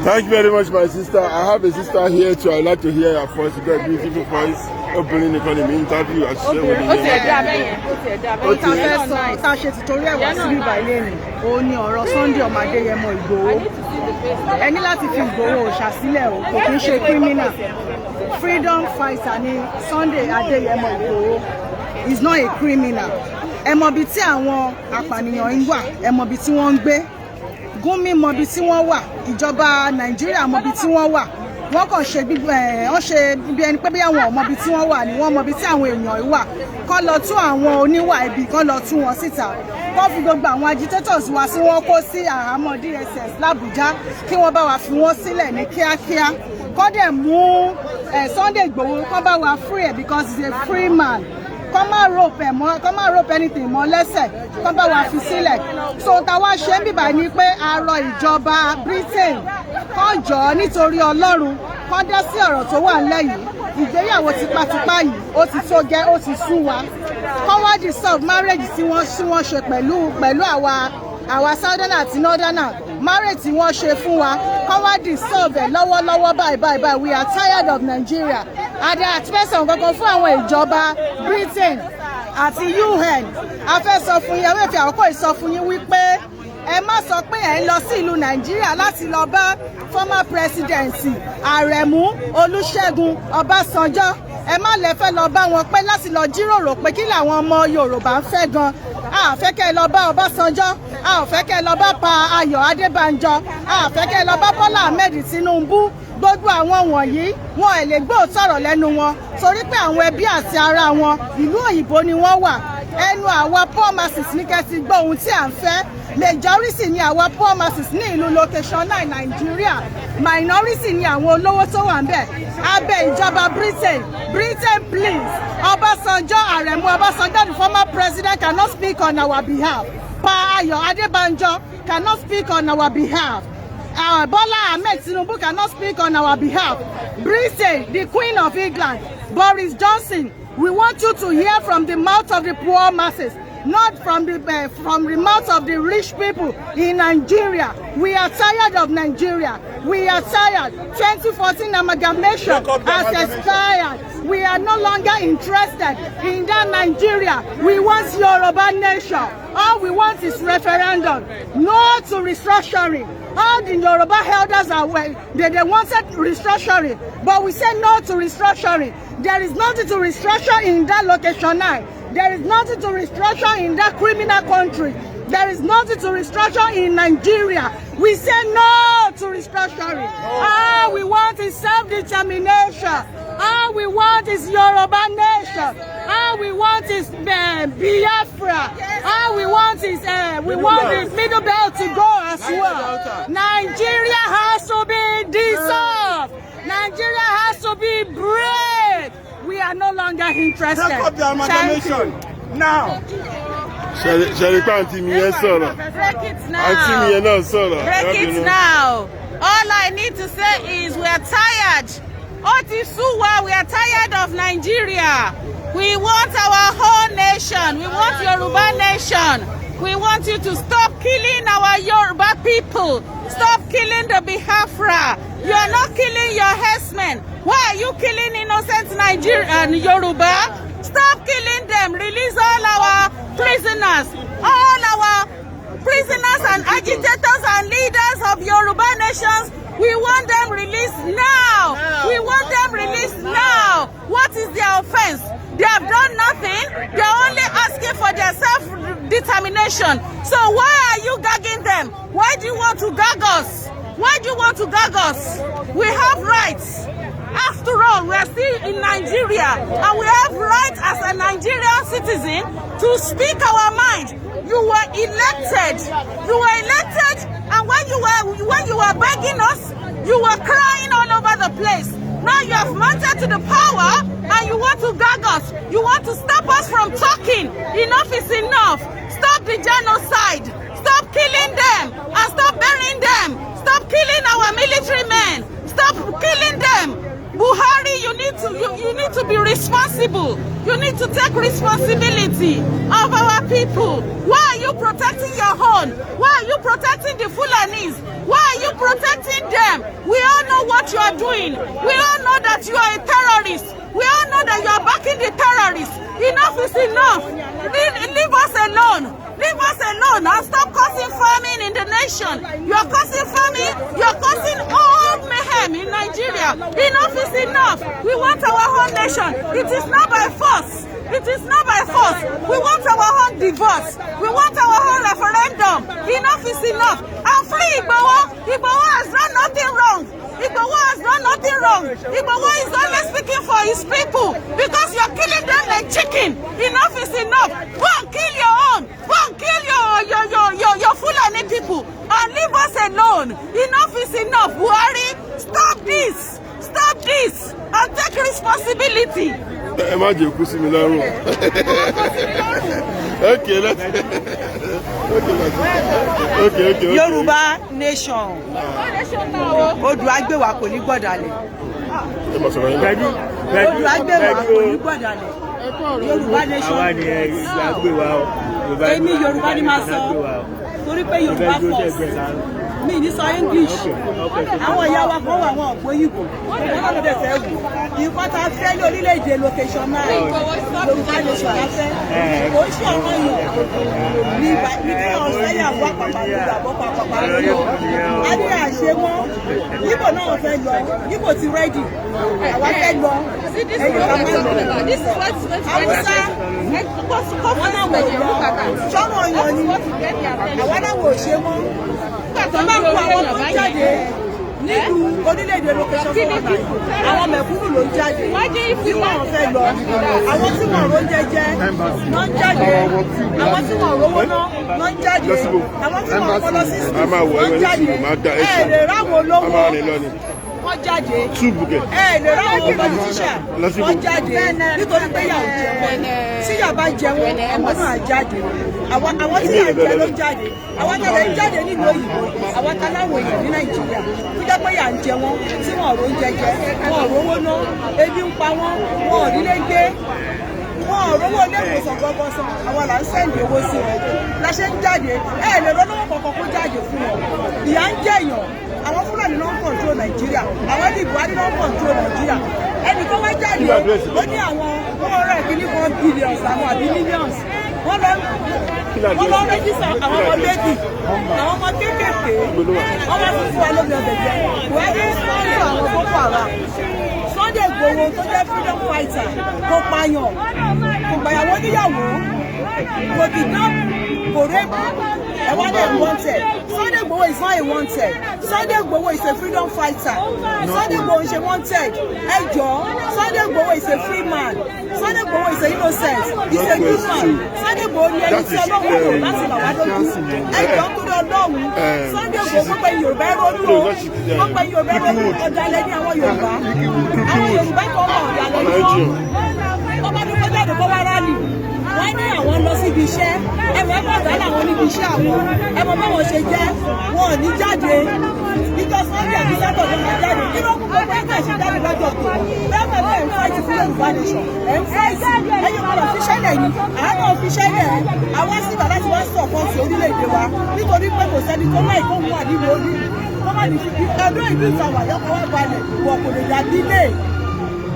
Thank you very much, my sister. I have a sister here too. I'd like to hear your voice. You got a beautiful voice. obìnrin nìkan ni mi interview àṣìṣe wo ni. ó ti ẹ̀dá abẹ́yẹn ó ti ẹ̀dá abẹ́yẹn. tá a fẹ́ sọ tá a ṣe tìtorí ẹ̀wà síbí ìbàlẹ̀ ni òun ni ọ̀rọ̀ Sunday ọmọ Adéyẹmọ Ìgbòho ẹ ní láti fi Ìgbòho òòṣà sílẹ̀ o kò kí ń ṣe criminal freedom fighter ni Sunday Adéyẹmọ Ìgbòho is not a criminal ẹ mọ ibi tí àwọn apànìyàn ń wà ẹ mọ ibi tí wọ́n ń gbé Gúnmi mọ ibi tí wọ́n wà ìjọba Nàìjíríà mọ ibi tí wọ́n wà wọ́n kàn ṣe wọ́n ṣe bí ẹni pé bí àwọn ọmọ ibi tí wọ́n wà ni wọ́n mọ ibi tí àwọn èèyàn wà kán lọ tú àwọn oníwà ibi kán lọ tú wọn síta kán fi gbogbo àwọn agitators wa sí wọ́n kó sí àhámọ́ DSS l'Àbújá kí wọ́n bá wa fi wọ́n sílẹ̀ ní kíákíá kán dẹ̀ mú Sunday Igboho kán bá wa free ẹ̀ because he's a free man kán má rope anything mọ́ lẹ́sẹ̀ kán bá wa fi sílẹ̀ so táwa ṣe ń bìbà ni pé a rọ ìjọba Britain kán jọ̀ọ́ nítorí Ọlọ́run kán dá sí ọ̀rọ̀ tó wà nílẹ̀ yìí ìgbéyàwó tipátipá yìí ó ti tó gẹ́ ó ti sú wa kán wá dissolve marriage tí wọ́n ṣe pẹ̀lú àwa southern àti northerner marriage tí wọ́n ṣe fún wa kán wá dissolve ẹ̀ lọ́wọ́lọ́wọ́ báyìí we are tired of Nigeria adé àtúfẹ́sàn kankan fún àwọn ìjọba Britain àti UN a fẹ́ sọ fún yín ewé fi àkókò ìsọ fún yín wípé ẹ má sọ pé ẹ ń lọ sí ìlú Nàìjíríà láti lọ bá former president Àrẹ̀mú Olúṣẹ́gun Ọbásanjọ́ ẹ má lè fẹ́ lọ bá wọn pé láti lọ jíròrò pé kí làwọn ọmọ Yorùbá ń fẹ́ gan a fẹ́ kẹ́ ẹ lọ bá Ọbásanjọ́ a ò fẹ́ kẹ́ ẹ lọ bá Pa Ayọ̀ Adébánjọ a fẹ́ kẹ́ ẹ lọ bá Bọ́lá Ahmed Tinubu gbogbo àwọn wọ̀nyí wọn ẹ̀ lè gbóòótọ́ ọ̀rọ̀ lẹ́nu wọn torí pé àwọn ẹbí àti ará wọn ìlú òyìnbó ni wọ́n wà ẹnu àwa poor masses ní kẹ́ ti gbọ́ ohun tí à ń fẹ́ majority ni àwa poor masses ní ìlú location 9 Nàìjíríà minority ni àwọn olówó tó wà ń bẹ̀ abẹ́ ìjọba Britain please Ọbásanjọ́ Àrẹ̀mú Ọbásanjọ́ the former president cannot speak on our behalf Pa Ayọ̀ Adébánjọ cannot speak on our behalf Bola Ahmed Tinubu cannot speak on our behalf. Britain, the Queen of England, Boris Johnson, we want you to hear from the mouth of the poor masses, not from the mouth of the rich people in Nigeria. We are tired of Nigeria. We are tired. 2014 amalgamation has expired. We are no longer interested in that Nigeria. We want Yoruba nation. All we want is referendum. No to restructuring. All the Yoruba elders are they wanted restructuring, but we said no to restructuring. There is nothing to restructure in that location 9. There is nothing to restructure in that criminal country. There is nothing to restructure in Nigeria. We say no to restructuring. All we want is self-determination. All we want is Yoruba nation. All we want is Biafra. All we want is we want the Middle Belt to go as well. Nigeria has to be dissolved. Nigeria has to be brave. We are no longer interested. Take up the amalgamation now. Ṣẹ̀rí pa àǹtí mi yẹn sọ̀rọ̀. Break it now. Àǹtí mi yẹn náà sọ̀rọ̀. Break it now. All I need to say is we are tired. Otisuwa, we are tired of Nigeria. We want our whole nation. We want Yoruba nation. We want you to stop killing our Yoruba people. Stop killing the Biafra. You are not killing your herdsmen. Why are you killing innocent Nigerian Yoruba? Stop killing them. Release all our prisoners. All our prisoners and agitators and leaders of Yoruba nations. We want them released now. We want them released now. What is their offense? They have done nothing. They are only asking for their self-determination. So why are you gagging them? Why do you want to gag us? Why do you want to gag us? We have rights. After all, we are still in Nigeria, and we have rights as a Nigerian citizen to speak our mind. You were elected. You were elected, and when you were begging us, you were crying all over the place. Now you have mounted to the power, and you want to gag us. You want to stop us from talking. Enough is enough. Stop the genocide. Stop killing them, and stop burying them. Stop killing our military men. Stop killing them. Buhari, you need to be responsible. You need to take responsibility of our people. Why are you protecting your own? Why are you protecting the Fulanis? Why are you protecting them? We all know what you are doing. We all know that you are a terrorist. We all know that you are backing the terrorists. Enough is enough. Leave us alone. Leave us alone and stop causing famine in the nation. You are causing famine. You are causing all mayhem in Nigeria. Enough is enough. We want our own nation. It is not by force. It is not by force. We want our own divorce. We want our own referendum. Enough is enough. And free Igboho. Igboho has done nothing wrong. Igboho has done nothing wrong. Igboho is only speaking for his people because you are killing them like chicken. Enough is enough. Go and kill your own. Go and kill your Fulani people and leave us alone. Enough is enough. Buhari, stop this. Stop this and take responsibility. Okay, okay. Yoruba nation. Odua gbe wa kò ní gbọ̀dálẹ̀. Odua gbe wa kò ní gbọ̀dálẹ̀. Yoruba nation. Èmi Yorùbá ni máa sọ. Torí pé Yorùbá first. Mi ní sọ English. Àwọn ìyá wa kan wà wọn ọ̀pọ̀ Igbo. Wọ́n ló dẹ̀ fẹ́ wù. Ìfọ́n ta fẹ́ ní orílẹ̀-èdè location náà. Yorùbá nation la fẹ́. Kò sí ọ̀rọ̀ yìí. Ní bí ọ̀sẹ̀ yà wá pàpàpàpà lóyún. A ní àṣẹ mọ́. Igbo náà fẹ́ lọ. Igbo ti ready. Àwa fẹ́ lọ. Ẹ̀yìn ká máa lọ. Haúsá. Wọ́n náà wọ̀ lọ. Sọ́nà ọ̀yàn ni. Àwa náà wò ṣe mọ́. Tó máa ń kó àwọn tó ń jáde nílùú orílẹ̀-èdè location fọ́ọ̀tà àwọn mẹ̀kúnnù ló ń jáde tí wọ́n fẹ́ lọ àwọn tí wọ́n ró jẹjẹ náà ń jáde àwọn tí wọ́n rówó náà ń jáde àwọn tí wọ́n kọ́ lọ sí sùn náà ń jáde ẹ̀ lè ráwọn olówó wọ́n jáde lè ráwọn politician wọ́n jáde nítorí pé yà ń jẹ wọn tí yà bá jẹ wọn àwọn náà jáde àwọn tí yà ń jẹ ló ń jáde àwọn tẹ̀lé ń jáde nílùú òyìnbó àwọn taláwọ̀ èèyàn ní Nàìjíríà tó jẹ́ pé yà ń jẹ wọn tí wọ́n rò ń jẹjẹ wọ́n rówó ná ebi ń pa wọn wọn ò nílé gbé wọn ò rówó ilé ìwòsàn gbọ́gbọ́ sàn àwọn là ń sẹ́ǹdì owó sí wọn láṣẹ ń jáde lè rọ́lọ́wọ́ kọ̀ọ̀kan kó jáde fún wọn ìyà ń jẹ̀yàn àwọn Fúlàní náà ń kọ̀ǹtró Nàìjíríà àwọn ní Buhari náà ń kọ̀ǹtró Nàìjíríà ẹnì kan wá jáde ó ní àwọn 100 billions àwọn àbí millions wọ́n lọ rẹ́jísà àwọn ọmọ méjì àwọn ọmọ kéékèèké wọ́n wá fún wa lóbi ọbẹ̀ jẹ́ Buhari sponsor àwọn Boko Haram Sunday Igboho tó jẹ́ freedom fighter kò pààyàn kò gbàyàwó níyàwó kò kidnap kò rape ẹ̀wọ́n dẹ̀ wanted Sunday Igboho is not a wanted Sunday Igboho is a freedom fighter Sunday Igboho is a wanted ẹjọ́ Sunday Igboho is a free man Sunday Igboho is a innocent is a good man Sunday Igboho ni ẹni tí Ọlọ́run lò láti là wá lójú ẹjọ́ tó lọ lọ́hùn Sunday Igboho gbogbo Yorùbá ronú o gbogbo Yorùbá ronú ọ̀dàlẹ̀ ní àwọn Yorùbá kan wà ọ̀dàlẹ̀ ní wọn ọba dúpọ̀ jáde kó wá rálì wọ́n ní àwọn lọ síbi iṣẹ́ ẹ̀mọ́ ẹ̀mọ́ ọ̀dà làwọn níbi iṣẹ́ àwọn ẹ̀mọ́ báwọn ṣe jẹ́ wọn ò ní jáde nítorí Sunday àti Saturday máa jáde kí ló kún gbogbo ẹgbẹ́ ṣe jáde lọ́jọ́ tó bẹ́ẹ̀ bẹ́ẹ̀ ẹ̀ ń fáìtì fún Yorùbá nation ẹ̀ ń fáìtì ẹ̀yìn ọ̀rọ̀ fi ṣẹlẹ̀ yìí àánú fi ṣẹlẹ̀ àwa sì bàbá tí wọ́n sọ̀kan sí orílẹ̀-èdè wa nítorí pé kò sẹ́ni tó láì kó wà nínú orí wọ́n má ní fi ẹ̀dọ́ ìlú ìtawà yọkọ̀ wá balẹ̀ wọ̀ kò lè dàbí ilé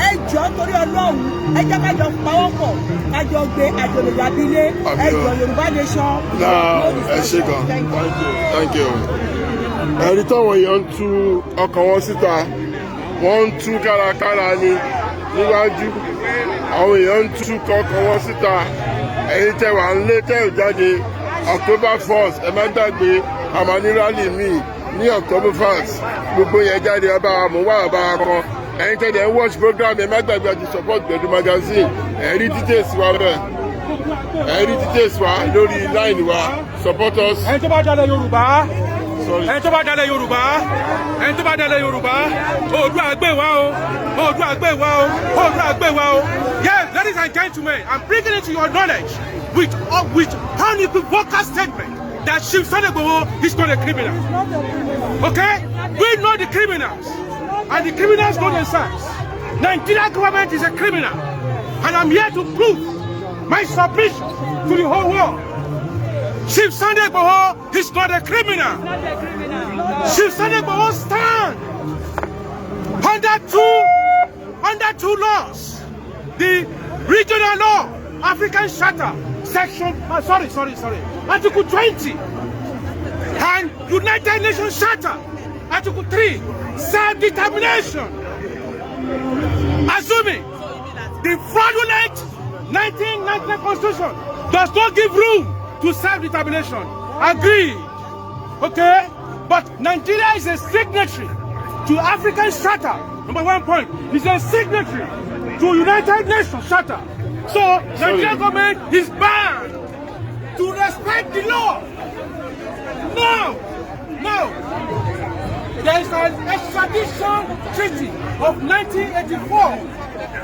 ẹ jọ̀ọ́ torí Ọlọ́run ẹ jẹ́ ká jọ pawọ́pọ̀ ká jọ gbé àjọlẹ̀yà bílé ẹ jọ̀ọ́ Yorùbá nation. ẹ ṣé gan thank you. ẹ̀rí táwọn èèyàn ń tú ọkàn wọn síta wọ́n ń tú kárakára ni níwájú àwọn èèyàn ń tú ọkàn wọn síta ẹ̀yin tẹ́ wà ń lé tẹ́ ò jáde October 1st ẹ má gbàgbé àmàní rally mi ní October 1st gbogbo yẹn jáde ọba àmúwá ọba kan ẹ̀yin tẹ́lẹ̀ ń watch program ẹ̀ má gbàgbé àti support Gbedu magazine ẹ̀rí details wa bẹ́ẹ̀ ẹ̀rí details wa lórí line wa support us. ẹni tó bá dalẹ̀ Yorùbá ẹni tó bá dalẹ̀ Yorùbá ẹni tó bá dalẹ̀ Yorùbá Oòduà gbè wá o Oòduà gbè wá o Oòduà gbè wá o. Yes, ladies and gentlemen, I'm bringing it to your knowledge with unequivocal statement that Chief Sunday Igboho is not a criminal. Okay, we know the criminals. And the criminals know themselves. Nigeria government is a criminal. And I'm here to prove my submission to the whole world. Chief Sunday Igboho is not a criminal. Chief Sunday Igboho stands under two laws. the regional law, African Charter, section, Article 20, and United Nations Charter, Article 3, self-determination. Assuming the fraudulent 1999 Constitution does not give room to self-determination. Agree. Okay? But Nigeria is a signatory to African Charter. Number 1 point. It's a signatory to United Nations Charter. So, Nigerian government is bound to respect the law. Now, there is an extradition treaty of 1984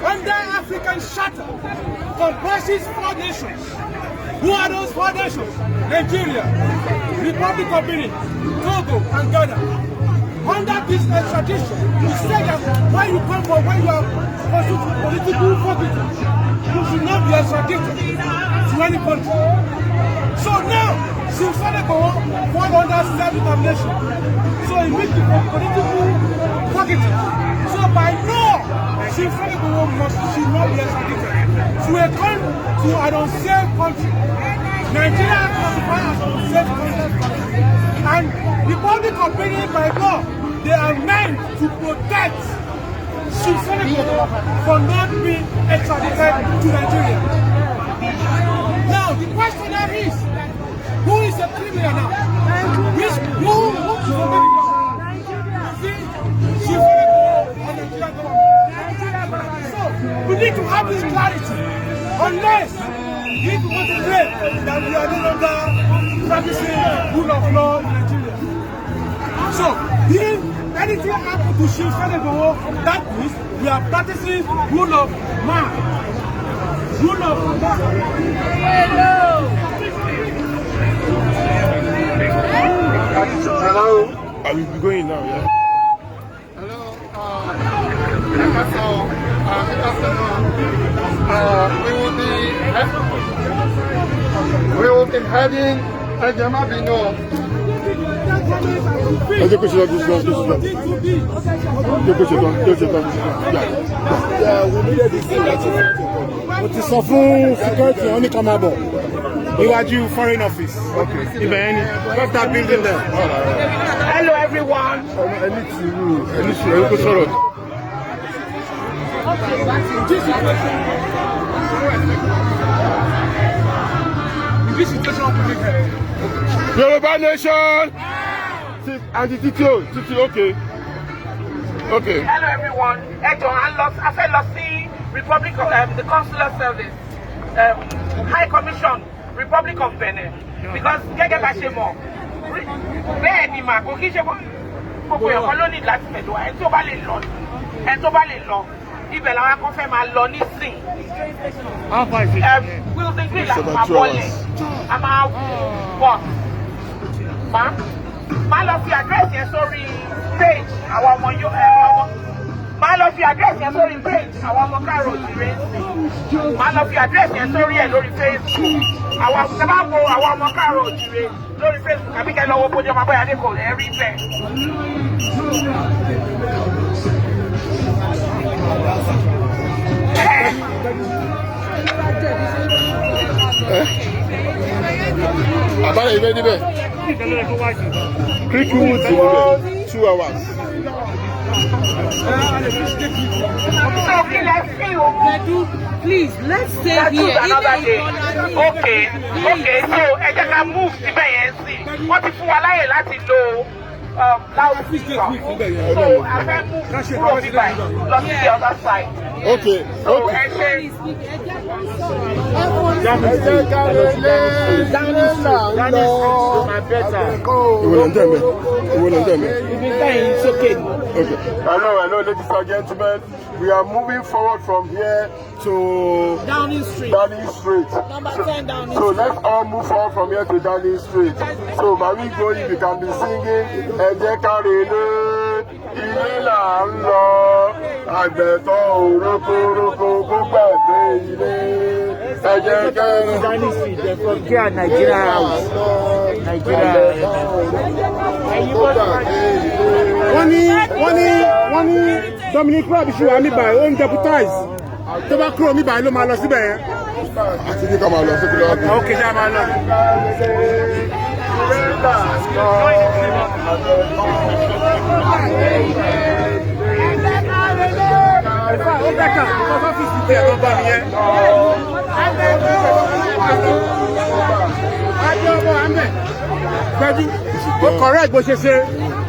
under African Charter, comprises 4 nations. Who are those 4 nations? Nigeria, Republic of Benin, Togo, and Ghana. Under this extradition, we say that when you come from when you are political fugitives, you should not be extradited to any country. So now, Senegal fall under self-determination. So it means the political fugitive. So by law, Senegal should not be extradited to a country, to an unsafe country. Nigeria classified as an unsafe country. And the Republic of Benin, by law, they are meant to protect Senegal for not being extradited to Nigeria. Now, the question there is, who is a criminal now? Who is the criminal? So, we need to have this clarity. Unless we need to concentrate that we are no longer practicing rule of law in Nigeria. So, if anything happens to Senegal, that means we are practicing rule of man. Rule of man. Hello. Hello. I will be going now, yeah. Hello. We will be heading Ejema Bino. Yeah, we needed this thing. Mo ti sọ fún security wọn ní ká máa bọ̀ níwájú foreign office. Ibẹ̀ yẹn ni just that building there. Hello everyone. Ẹni sùúrù kó sọ̀rọ̀. Yoruba nation and the Titi, okay. Hello everyone. I fẹ́ lọ sí Republic of the Consular Service, High Commission, Republic of Benin, because gẹ́gẹ́ bá ṣe mọ̀, bẹ́ẹ̀ ni mà kò kí ṣe gbogbo ẹ̀kọ́ ló ní láti mẹ̀dọ̀ ẹni tó bá lè lọ ibẹ̀ làwọn akọ́ fẹ́ máa lọ nísìn. Wilson Green la máa bọ́lẹ̀ a máa wọ̀ máa lọ fi àdírẹ́sì yẹn sórí page àwọn ọmọ máa lọ fi àdírẹ́sì yẹn sórí page àwọn ọmọ káàrọ̀ òjìrè máa lọ fi àdírẹ́sì yẹn sórí ẹ̀ lórí Facebook àwọn sábà wo àwọn ọmọ káàrọ̀ òjìrè lórí Facebook àbí kẹ́ lọ́wọ́ bójú ọmọ abẹ́yà lẹ́kọ̀ọ́ rẹ̀ rí bẹ́ẹ̀. Àbálẹ̀ ìwé níbẹ̀. Kíkú wù tí níbẹ̀ 2 hours. Please, let's stay here. Okay, so ẹ jẹ́ ká move síbẹ̀ yẹn sí. Wọ́n ti fún wa láyè láti lo loudspeaker. So I fẹ́ move from bíbá lọ sí the other side. Okay. So ẹ ṣe. Okay. Hello, ladies and gentlemen. We are moving forward from here to Downing Street. Number 10 Downing Street. So let's all move forward from here to Downing Street. So while we go, we can be singing ilé là ń lọ, àgbẹ̀tọ̀ òrókòrókò kó gbàgbé ilé. Downing Street, they're from here, Nigeria House. Wọ́n ní Dominic Raab ṣe wà níbà ó ń deputize tó bá kúrò ní báyìí ló máa lọ síbẹ̀ yẹn. Àti ní ká máa lọ sókè lọ́wọ́. Ok, já máa lọ. Ó bẹ́ẹ̀kà kọ́ ọ́fíìsì tí ẹ̀rọ bá mi yẹn. Adé ọmọ àmẹ́ gbẹ́jú ó correct bó ṣe ṣe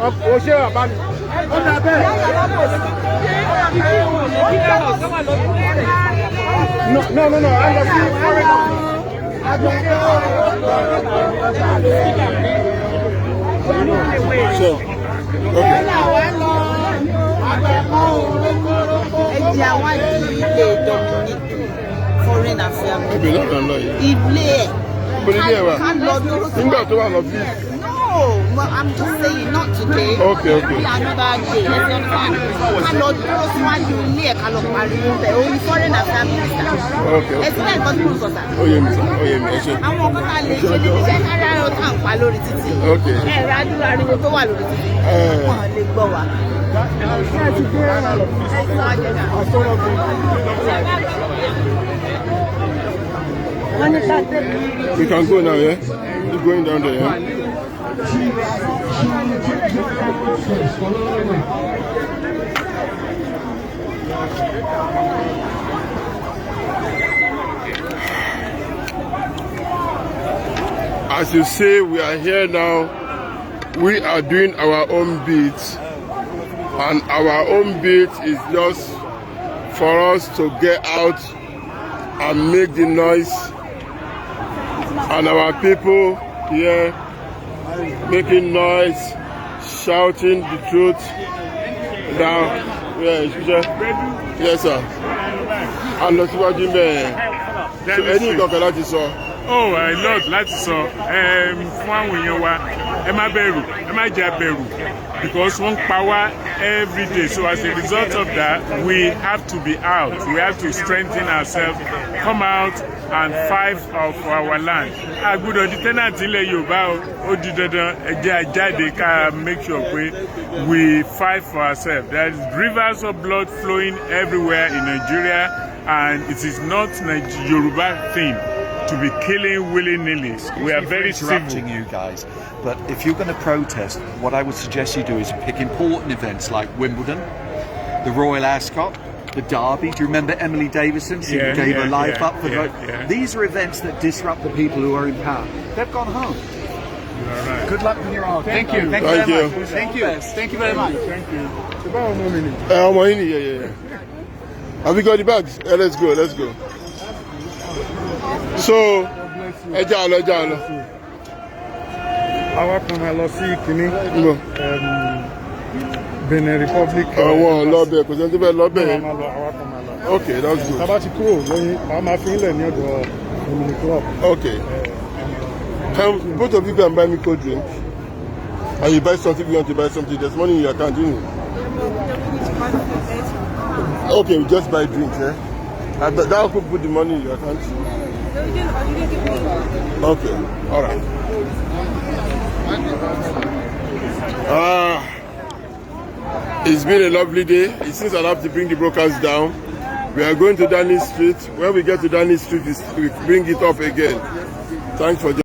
ó ṣe bàbá mi. Ó dà bẹ́ẹ̀. No, I love you. So, okay. Ẹ̀jẹ̀ àwọn ilé Dominic foreign affairs. Maybe not lawyer. Ilé ẹ̀. Ká lọ dúró sí. Nígbà tó wà lọ bí. No, I'm just saying not today. Okay. Maybe another day. Ká lọ dúró síwájú ilé ẹ̀ ká lọ pariwo bẹ̀. Òun foreign affairs minister. Okay. Ẹ̀sìn náà nǹkan tí mo sọ sà. Ó yé mi ẹ ṣe. Àwọn ọkọ tá a lè ṣe níbi iṣẹ́ kárí ara ọ̀tá ń pa lórí títì. Okay. Ẹ̀rọ adúlọ ariwo tó wà lórí títì. Wọ́n lè gbọ́ wa. We can go now, yeah? You're going down there, yeah? As you say, we are here now. We are doing our own beat. And our own beat is just for us to get out and make the noise. And our people here making noise, shouting the truth. Now, yes, sir. And that's what you mean. So, any talk is so. Oh, I love láti sọ fún àwọn èèyàn wa ẹ má bẹ̀rù ẹ má jà bẹ̀rù because wọ́n pa wá every day, so as a result of that we have to be out, we have to strengthen ourselves, come out and fight for our land. Àgbùdọ̀ di tenant ilẹ̀ Yorùbá ó di dandan ẹ jẹ́ àjáde ká make sure pé we fight for ourselves. There is rivers of blood flowing everywhere in Nigeria and it is not Yoruba thing to be killing willy-nilly. We are very interrupting you guys, but if you're going to protest, what I would suggest you do is pick important events like Wimbledon, the Royal Ascot, the Derby. Do you remember Emily Davison? She gave her life up for vote. These are events that disrupt the people who are in power. They've gone home. Right. Good luck with your art. Thank you. Thank you. Thank you. Thank you very much. Thank you. Yeah. Have we got the bags? Yeah, let's go. So, ẹ já lọ. Àwa kan máa lọ sí kìíní Benin Republic. Àwọn lọ́bẹ̀ kò sẹ́ni tó fẹ́ lọ́bẹ̀. Àwa kan máa lọ. Okay, that's good. Tábà ti kúrò lóyún, a máa fi ń lẹ̀ ní ọ̀dọ̀ Dominic Club. Okay. Can both of you go and buy me cold drink? And you buy something, you want to buy something, there's money in your account, isn't it? Okay, we just buy drinks, eh? That could put the money in your account. Okay, all right. It's been a lovely day. It seems I'll have to bring the brokers down. We are going to Downing Street. When we get to Downing Street, we bring it up again. Thanks for